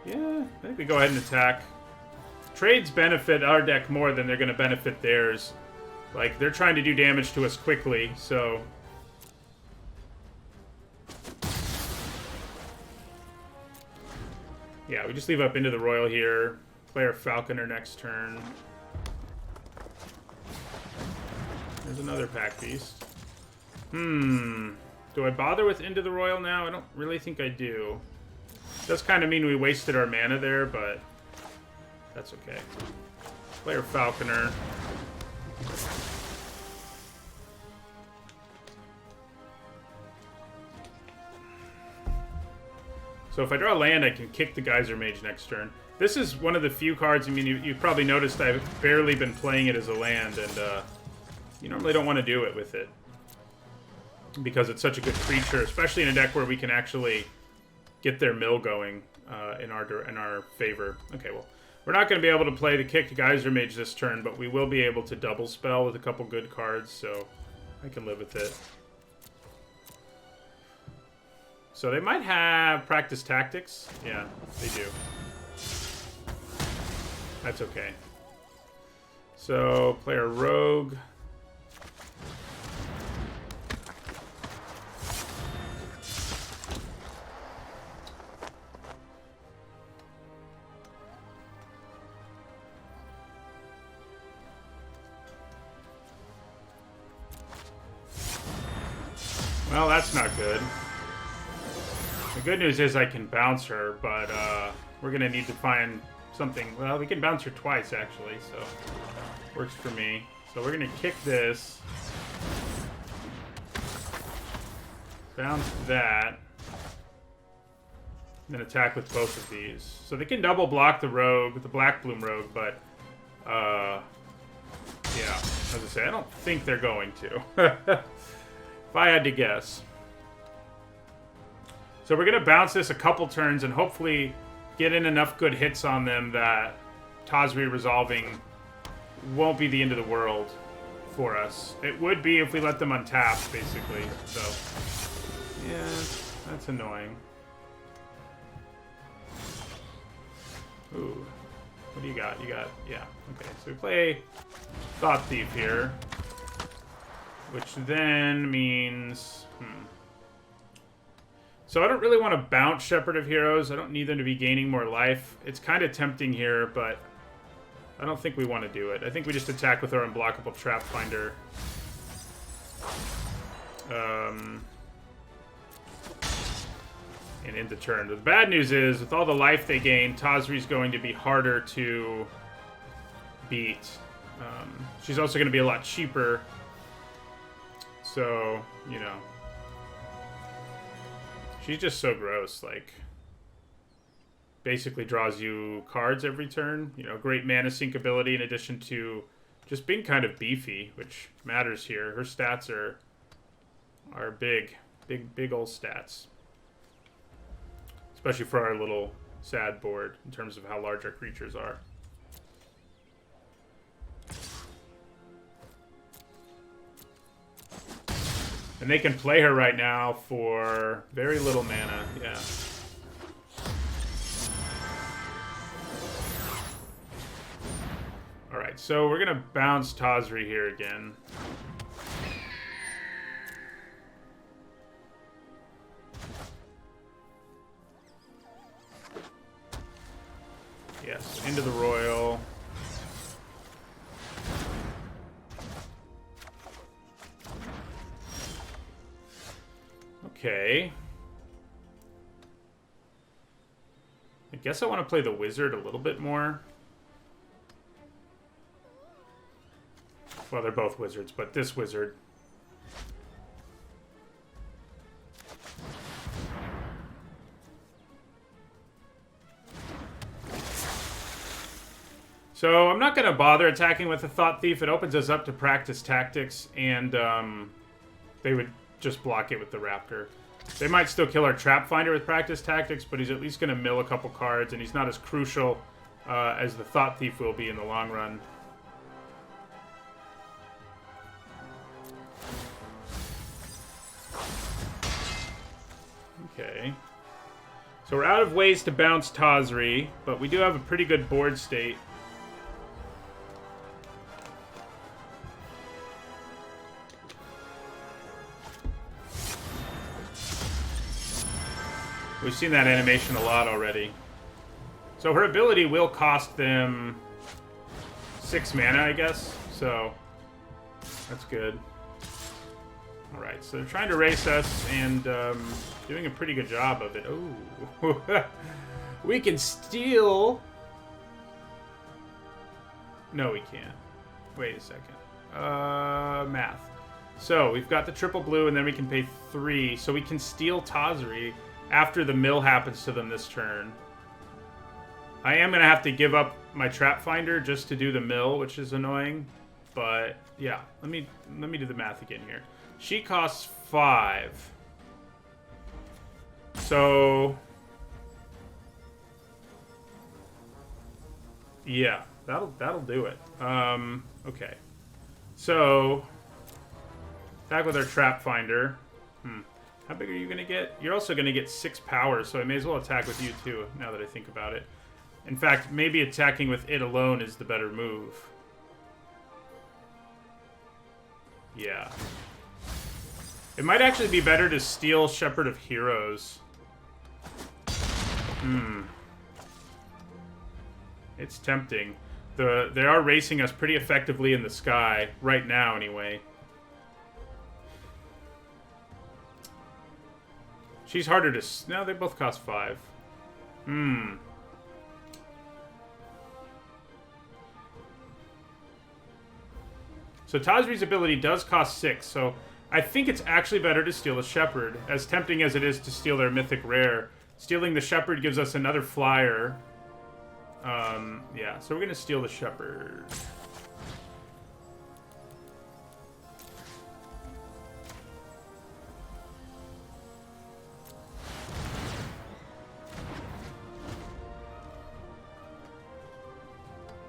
Yeah, I think we go ahead and attack. Trades benefit our deck more than they're going to benefit theirs. Like, they're trying to do damage to us quickly, so... yeah, we just leave up Into the Royal here. Play our Falconer next turn. There's another Pack Beast. Do I bother with Into the Royal now? I don't really think I do. Does kind of mean we wasted our mana there, but that's okay. Play our Falconer. So if I draw land, I can kick the Geyser Mage next turn. This is one of the few cards, I mean, you probably noticed I've barely been playing it as a land, and you normally don't want to do it with it. Because it's such a good creature, especially in a deck where we can actually get their mill going in our favor. Okay, well, we're not going to be able to play the kicked Geyser Mage this turn, but we will be able to double spell with a couple good cards, so I can live with it. So they might have Practice Tactics. Yeah, they do. That's okay. So, play a Rogue. Well, that's not good. The good news is I can bounce her, but we're going to need to find something. Well, we can bounce her twice, actually, so works for me. So we're going to kick this. Bounce that. And then attack with both of these. So they can double block the Rogue, the Black Bloom Rogue, but yeah, as I say, I don't think they're going to. If I had to guess. So we're going to bounce this a couple turns and hopefully get in enough good hits on them that Tazri resolving won't be the end of the world for us. It would be if we let them untap, basically. So, yeah, that's annoying. Ooh, what do you got? You got, yeah, okay. So we play Thought Thief here, which then means, So I don't really want to bounce Shepherd of Heroes. I don't need them to be gaining more life. It's kind of tempting here, but I don't think we want to do it. I think we just attack with our unblockable Trap Finder. And end the turn. The bad news is, with all the life they gain, Tazri's going to be harder to beat. She's also going to be a lot cheaper. So, you know. She's just so gross, like, basically draws you cards every turn. You know, great mana sink ability in addition to just being kind of beefy, which matters here. Her stats are big old stats. Especially for our little sad board in terms of how large our creatures are. And they can play her right now for very little mana, yeah. Alright, so we're gonna bounce Tazri here again. Yes, into the Royal. Okay. I guess I want to play the Wizard a little bit more. Well, they're both Wizards, but this Wizard. So I'm not going to bother attacking with the Thought Thief. It opens us up to Practice Tactics, and they would just block it with the Raptor. They might still kill our Trap Finder with Practice Tactics, but he's at least going to mill a couple cards, and he's not as crucial as the Thought Thief will be in the long run. Okay. So we're out of ways to bounce Tazri, but we do have a pretty good board state. We've seen that animation a lot already. So her ability will cost them 6 mana, I guess. So that's good. Alright, so they're trying to race us and doing a pretty good job of it. Oh, we can steal. No, we can't. Wait a second. Math. So we've got the triple blue, and then we can pay 3. So we can steal Tazri after the mill happens to them this turn. I am going to have to give up my trap finder just to do the mill, which is annoying. But yeah, let me do the math again here. She costs 5. So yeah, that'll do it. Okay. So back with our trap finder. How big are you gonna get? You're also gonna get 6 power, so I may as well attack with you too, now that I think about it. In fact, maybe attacking with it alone is the better move. Yeah. It might actually be better to steal Shepherd of Heroes. It's tempting. They are racing us pretty effectively in the sky, right now anyway. She's harder to... No, they both cost 5. So Tazri's ability does cost 6, so I think it's actually better to steal the Shepherd. As tempting as it is to steal their mythic rare, stealing the Shepherd gives us another flyer. Yeah, so we're going to steal the Shepherd.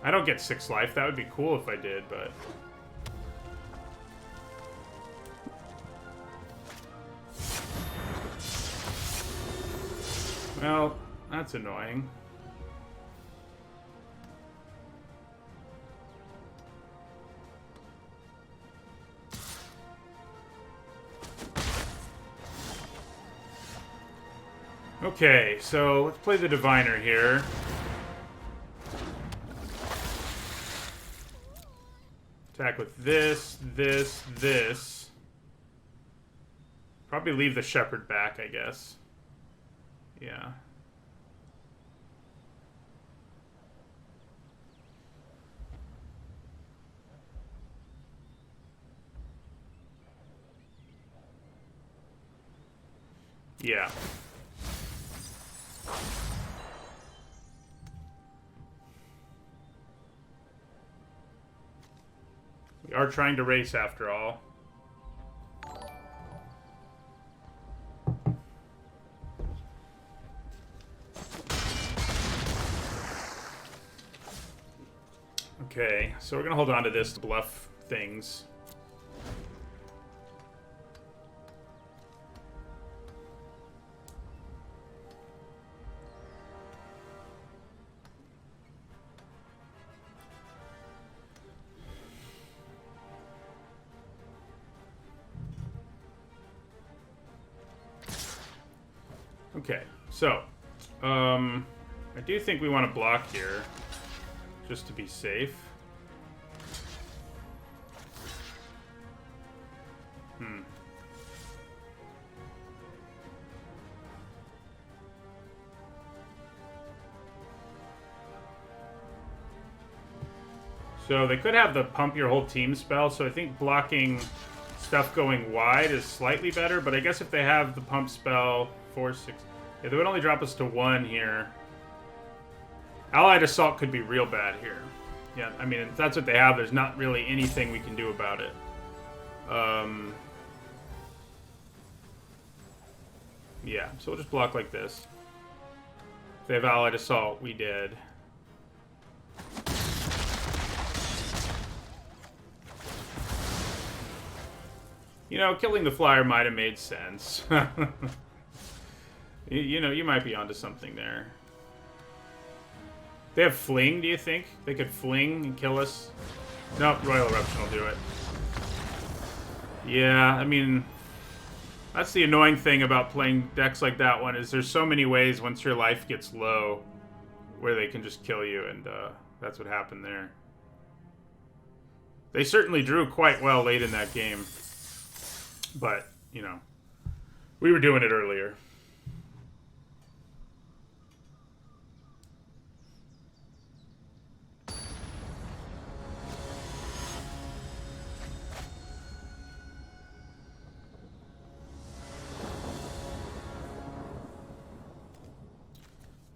I don't get 6 life. That would be cool if I did, but... Well, that's annoying. Okay, so let's play the Diviner here. Attack with this, this, this. Probably leave the Shepherd back, I guess. Yeah. Yeah. We are trying to race after all. Okay, so we're gonna hold on to this to bluff things. Okay, so I do think we want to block here just to be safe. So they could have the pump your whole team spell, so I think blocking stuff going wide is slightly better, but I guess if they have the pump spell 4, 6... Yeah, they would only drop us to 1 here. Allied Assault could be real bad here. Yeah, I mean, if that's what they have, there's not really anything we can do about it. Yeah, so we'll just block like this. If they have Allied Assault, we did. You know, killing the flyer might have made sense. You know, you might be onto something there. They have Fling, do you think? They could Fling and kill us? Nope, Royal Eruption will do it. Yeah, I mean... That's the annoying thing about playing decks like that one, is there's so many ways once your life gets low where they can just kill you, and that's what happened there. They certainly drew quite well late in that game. But, you know, we were doing it earlier.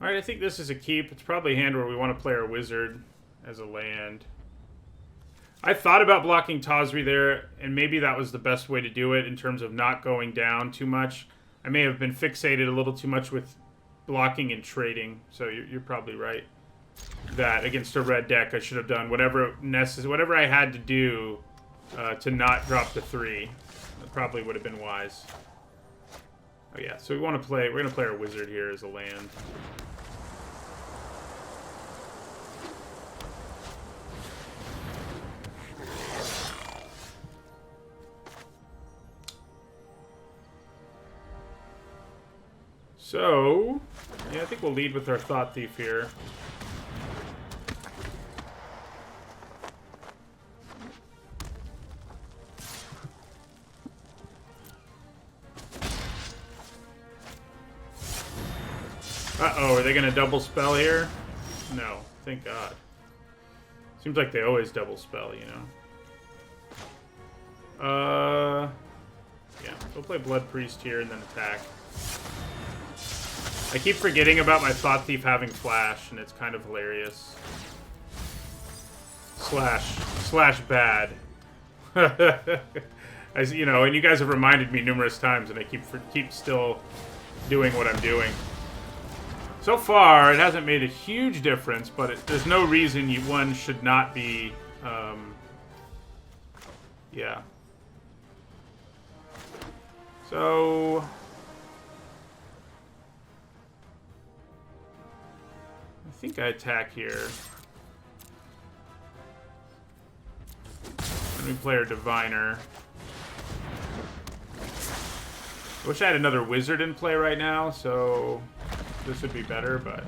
Alright, I think this is a keep. It's probably a hand where we want to play our wizard as a land. I thought about blocking Tazri there, and maybe that was the best way to do it in terms of not going down too much. I may have been fixated a little too much with blocking and trading, so you're probably right. That against a red deck, I should have done whatever I had to do to not drop the 3. That probably would have been wise. Oh yeah, so we're gonna play our wizard here as a land. So, yeah, I think we'll lead with our Thought Thief here. Uh-oh, are they going to double spell here? No, thank God. Seems like they always double spell, you know? Yeah, we'll play Blood Priest here and then attack. I keep forgetting about my Thought Thief having flash, and it's kind of hilarious. Slash bad. As you know, and you guys have reminded me numerous times, and I keep still doing what I'm doing. So far, it hasn't made a huge difference, but there's no reason one should not be. Yeah. So. I think I attack here. And we play our Diviner. I wish I had another Wizard in play right now, so this would be better, but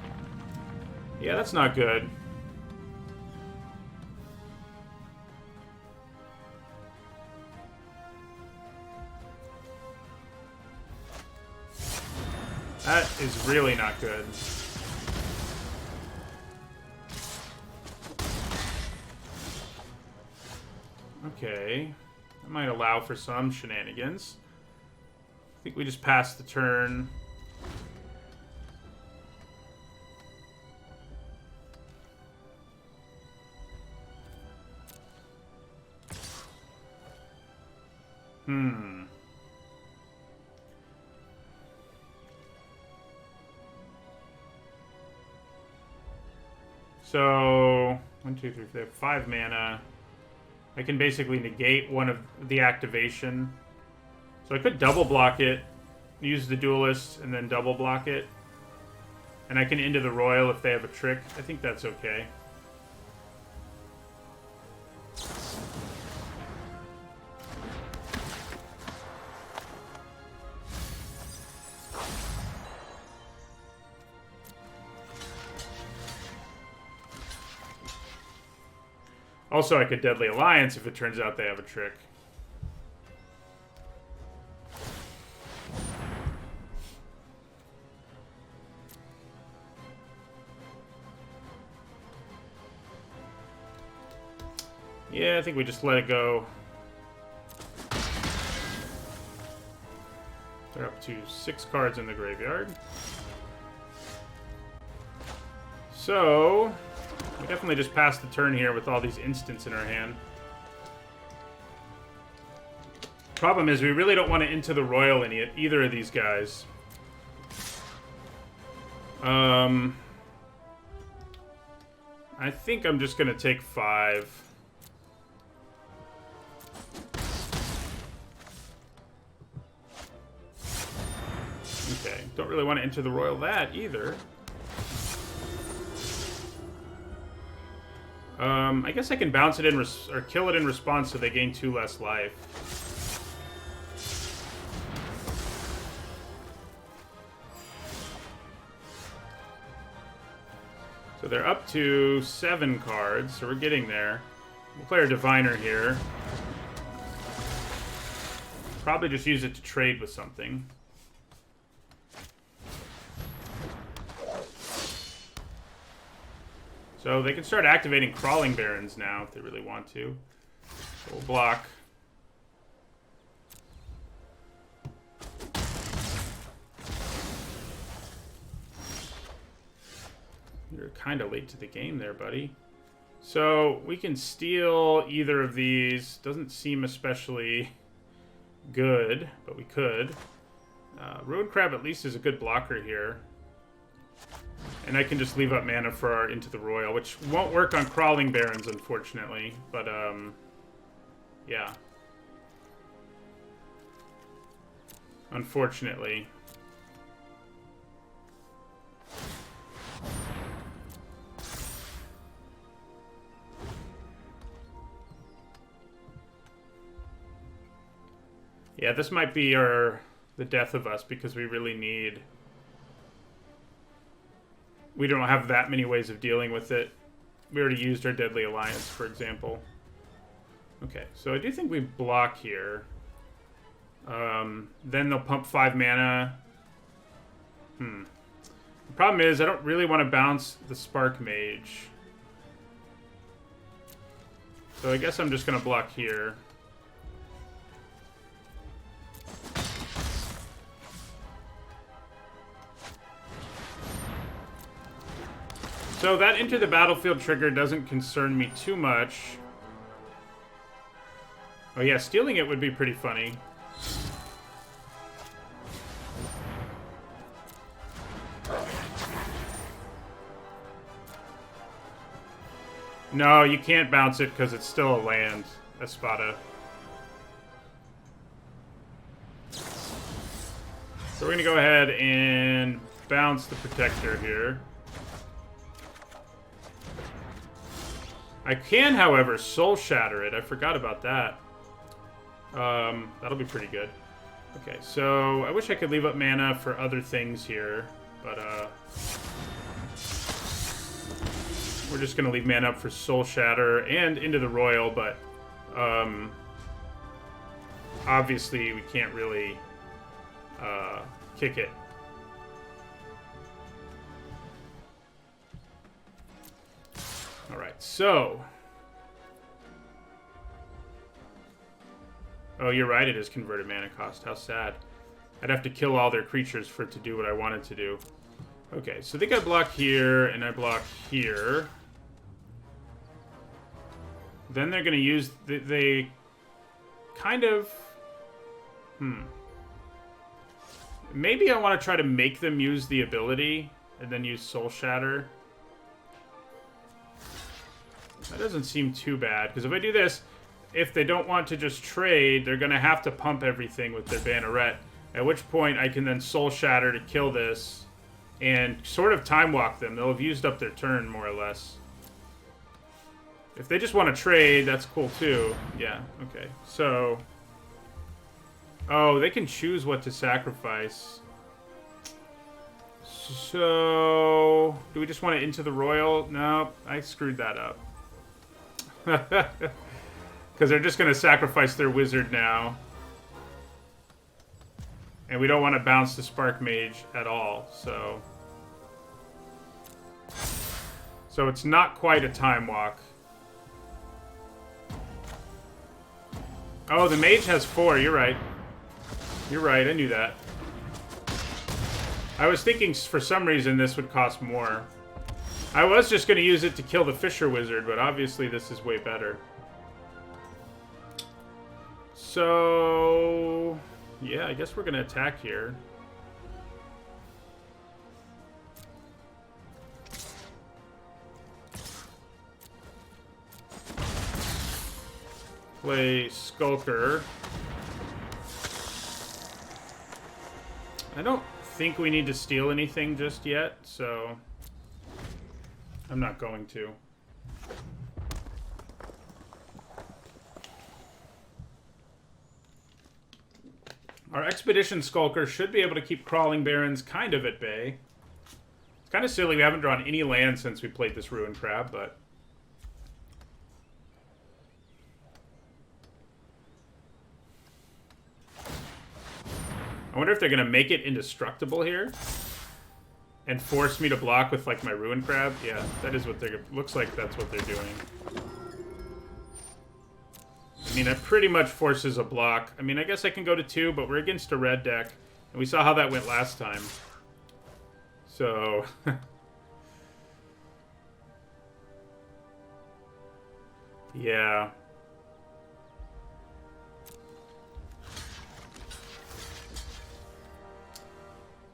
yeah, that's not good. That is really not good. Okay, that might allow for some shenanigans. I think we just passed the turn. So, 1, 2, 3, 4, 5 mana. I can basically negate one of the activation. So I could double block it, use the Duelist, and then double block it. And I can into the Royal if they have a trick. I think that's okay. Also, I could Deadly Alliance if it turns out they have a trick. Yeah, I think we just let it go. They're up to 6 cards in the graveyard. So, we definitely just passed the turn here with all these instants in our hand. Problem is, we really don't want to into the Royal in either of these guys. I think I'm just going to take 5. Okay, don't really want to enter the Royal that either. I guess I can bounce it in or kill it in response so they gain 2 less life. So they're up to 7 cards, so we're getting there. We'll play our Diviner here. Probably just use it to trade with something. So they can start activating Crawling Barons now if they really want to. So we'll block. You're kind of late to the game there, buddy. So we can steal either of these. Doesn't seem especially good, but we could. Ruin Crab at least is a good blocker here. And I can just leave up mana for our Into the Royal, which won't work on Crawling Barrens, unfortunately. But, yeah. Unfortunately. Yeah, this might be the death of us because we really need... We don't have that many ways of dealing with it. We already used our Deadly Alliance, for example. Okay, so I do think we block here. Then they'll pump 5 mana. The problem is, I don't really want to bounce the Spark Mage. So I guess I'm just going to block here. So that Enter the Battlefield trigger doesn't concern me too much. Oh yeah, stealing it would be pretty funny. No, you can't bounce it because it's still a land, Espada. So we're going to go ahead and bounce the Protector here. I can, however, Soul Shatter it. I forgot about that. That'll be pretty good. Okay, so I wish I could leave up mana for other things here, but we're just going to leave mana up for Soul Shatter and Into the Royal, but obviously we can't really kick it. Alright, so... Oh, you're right, it is converted mana cost. How sad. I'd have to kill all their creatures for it to do what I wanted to do. Okay, so they got block here, and I block here. Then they're going to use... They kind of... Maybe I want to try to make them use the ability, and then use Soul Shatter. That doesn't seem too bad, because if I do this, if they don't want to just trade, they're going to have to pump everything with their Banneret, at which point I can then Soul Shatter to kill this and sort of Time Walk them. They'll have used up their turn, more or less. If they just want to trade, that's cool too. Yeah, okay. So... Oh, they can choose what to sacrifice. So... Do we just want to Into the Royal? No, I screwed that up. Because they're just going to sacrifice their wizard now. And we don't want to bounce the Spark Mage at all, so... So it's not quite a Time Walk. Oh, the Mage has 4, you're right. You're right, I knew that. I was thinking for some reason this would cost more. I was just going to use it to kill the Fisher Wizard, but obviously this is way better. So... Yeah, I guess we're going to attack here. Play Skulker. I don't think we need to steal anything just yet, so... I'm not going to. Our Expedition Skulker should be able to keep Crawling Barrens kind of at bay. It's kind of silly we haven't drawn any land since we played this Ruin Crab, but... I wonder if they're going to make it indestructible here? And force me to block with, like, my Ruin Crab? Yeah, that is what they're... Looks like that's what they're doing. I mean, that pretty much forces a block. I mean, I guess I can go to 2, but we're against a red deck. And we saw how that went last time. So... Yeah.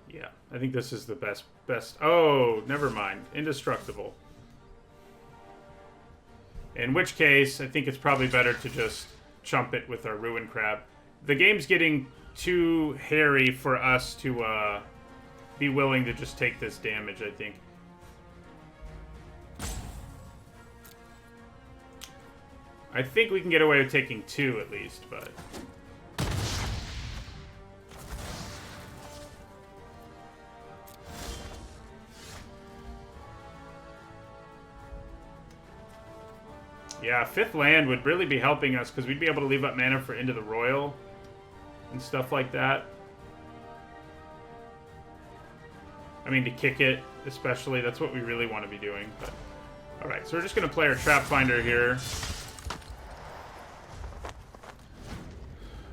Yeah, I think this is the best. Oh, never mind. Indestructible. In which case, I think it's probably better to just chump it with our Ruin Crab. The game's getting too hairy for us to be willing to just take this damage, I think. I think we can get away with taking 2 at least, but... Yeah, 5th land would really be helping us, because we'd be able to leave up mana for Into the Royal and stuff like that. I mean, to kick it, especially. That's what we really want to be doing. But alright, so we're just going to play our Trap Finder here.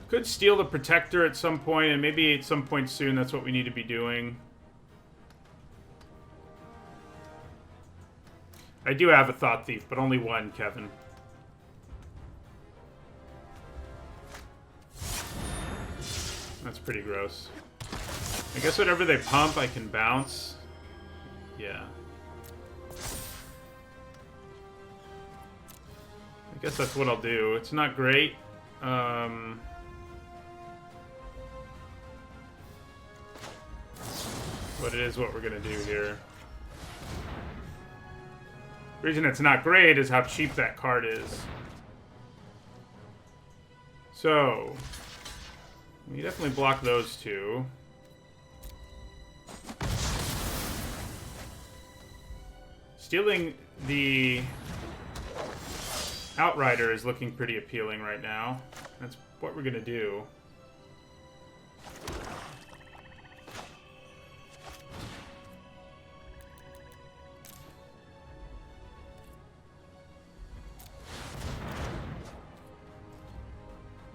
Could steal the Protector at some point, and maybe at some point soon that's what we need to be doing. I do have a Thought Thief, but only one, Kevin. That's pretty gross. I guess whatever they pump, I can bounce. Yeah. I guess that's what I'll do. It's not great. But it is what we're going to do here. The reason it's not great is how cheap that card is. So, we definitely block those 2. Stealing the Outrider is looking pretty appealing right now. That's what we're going to do.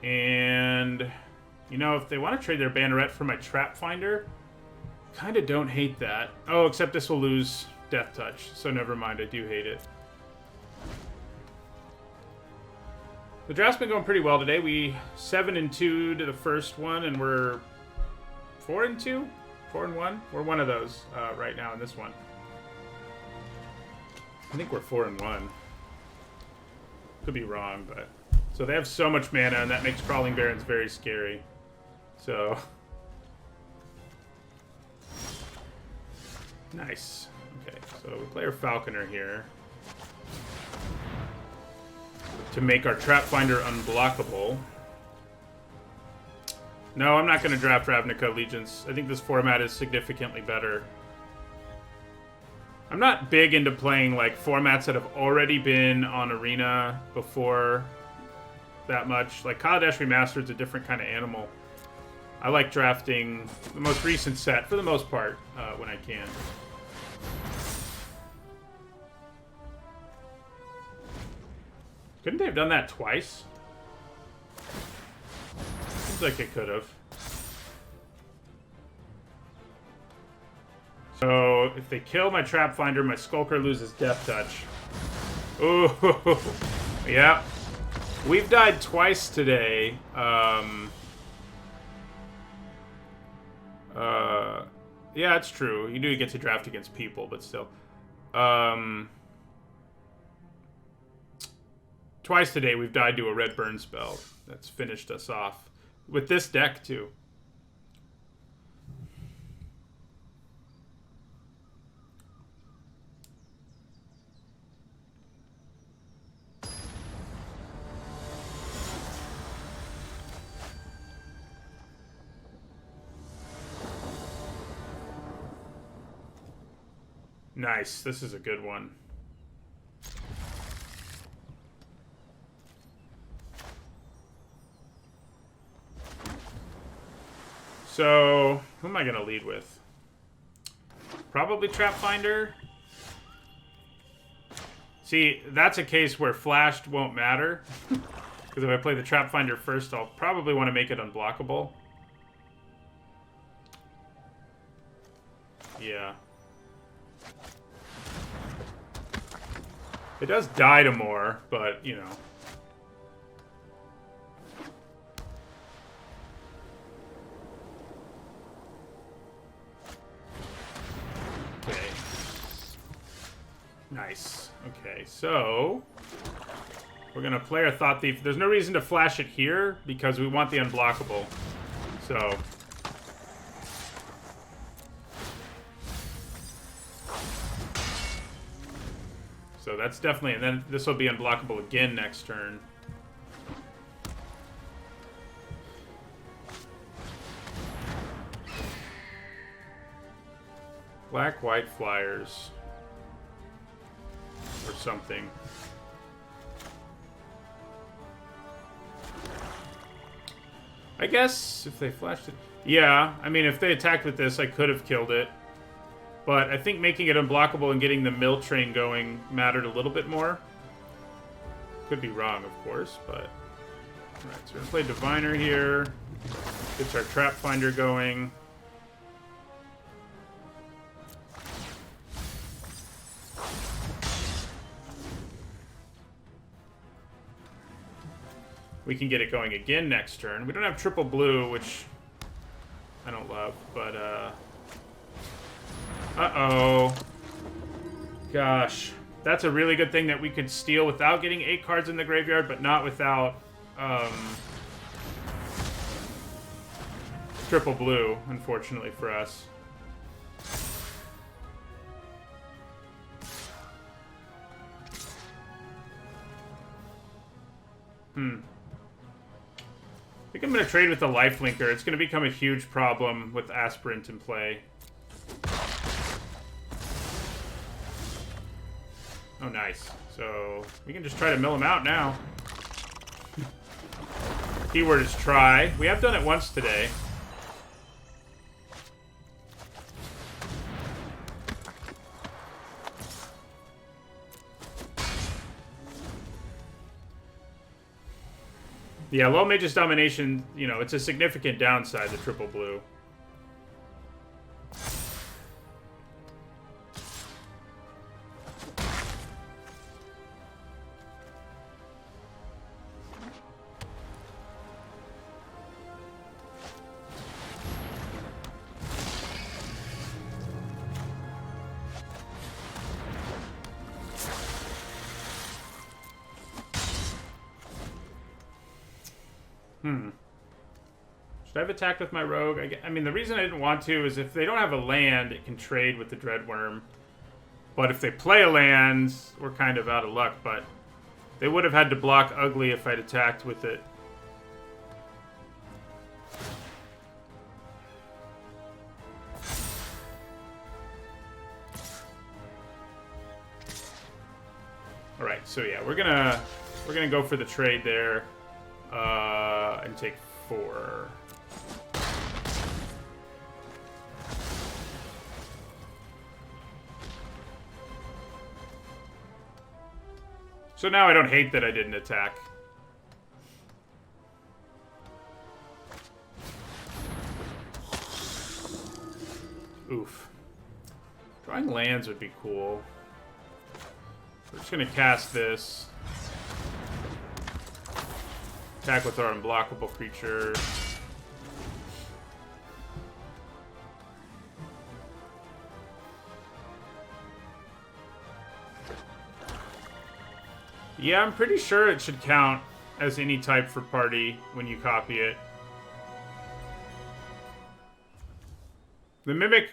And, you know, if they want to trade their Banneret for my Trap Finder, kind of don't hate that. Oh, except this will lose Death Touch, so never mind, I do hate it. The draft's been going pretty well today. We 7-2 to the first one, and we're 4-2? 4-1? We're one of those right now in this one. I think we're 4-1. Could be wrong, but... So they have so much mana, and that makes Crawling Barrens very scary. So... Nice. Okay, so we play our Falconer here. To make our Trap Finder unblockable. No, I'm not going to draft Ravnica Allegiance. I think this format is significantly better. I'm not big into playing like formats that have already been on Arena before that much. Like Kaladesh Remastered is a different kind of animal. I like drafting the most recent set for the most part when I can. Couldn't they have done that twice? Seems like it could have. So, if they kill my Trap Finder, my Skulker loses Death Touch. Ooh, yeah. We've died twice today. Yeah, it's true. You do get to draft against people, but still. Twice today we've died to a red burn spell. That's finished us off. With this deck, too. Nice. This is a good one. So, who am I going to lead with? Probably Trap Finder. See, that's a case where flashed won't matter. Because if I play the Trap Finder first, I'll probably want to make it unblockable. Yeah. It does die to more, but, you know. Okay. Nice. Okay, so we're going to play our Thought Thief. There's no reason to flash it here because we want the unblockable. So that's definitely, and then this will be unblockable again next turn. Black, white flyers. Or something. I guess if they flashed it... Yeah, I mean, if they attacked with this, I could have killed it. But I think making it unblockable and getting the mill train going mattered a little bit more. Could be wrong, of course, but... Alright, so we're going to play Diviner here. Gets our Trap Finder going. We can get it going again next turn. We don't have triple blue, which I don't love, but, uh-oh. Gosh. That's a really good thing that we could steal without getting 8 cards in the graveyard, but not without, triple blue, unfortunately for us. I think I'm going to trade with the Lifelinker. It's going to become a huge problem with Aspirant in play. Oh, nice. So, we can just try to mill him out now. Keyword is try. We have done it once today. Yeah, low mage's domination, you know, it's a significant downside to triple blue. Should I have attacked with my rogue? I mean, the reason I didn't want to is if they don't have a land, it can trade with the Dreadworm. But if they play a land, we're kind of out of luck. But they would have had to block Ugly if I'd attacked with it. All right, so yeah, we're gonna go for the trade there, and take 4. So now I don't hate that I didn't attack. Oof. Drawing lands would be cool. We're just gonna cast this. Attack with our unblockable creature. Yeah, I'm pretty sure it should count as any type for party when you copy it. The Mimic...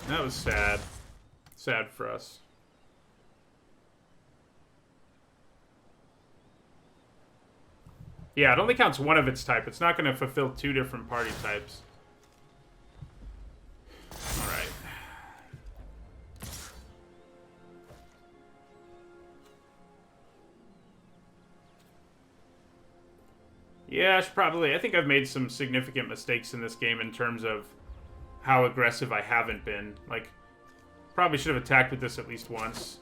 That was sad. Sad for us. Yeah, it only counts one of its type. It's not going to fulfill 2 different party types. Alright. Yeah, I think I've made some significant mistakes in this game in terms of how aggressive I haven't been. Like, probably should have attacked with this at least once.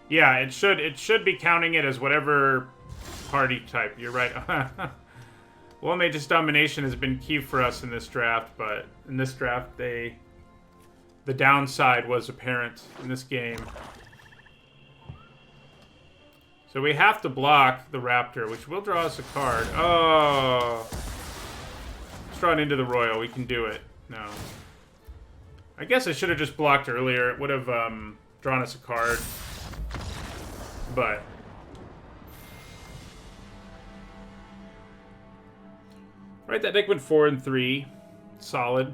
Yeah, it should be counting it as whatever party type. You're right. Well, Mage's Domination has been key for us in this draft, but in this draft, the downside was apparent in this game. So we have to block the Raptor, which will draw us a card. Oh. Let's draw it into the Royal. We can do it. No. I guess I should have just blocked earlier. It would have drawn us a card. But... Alright, that deck went 4 and 3. Solid.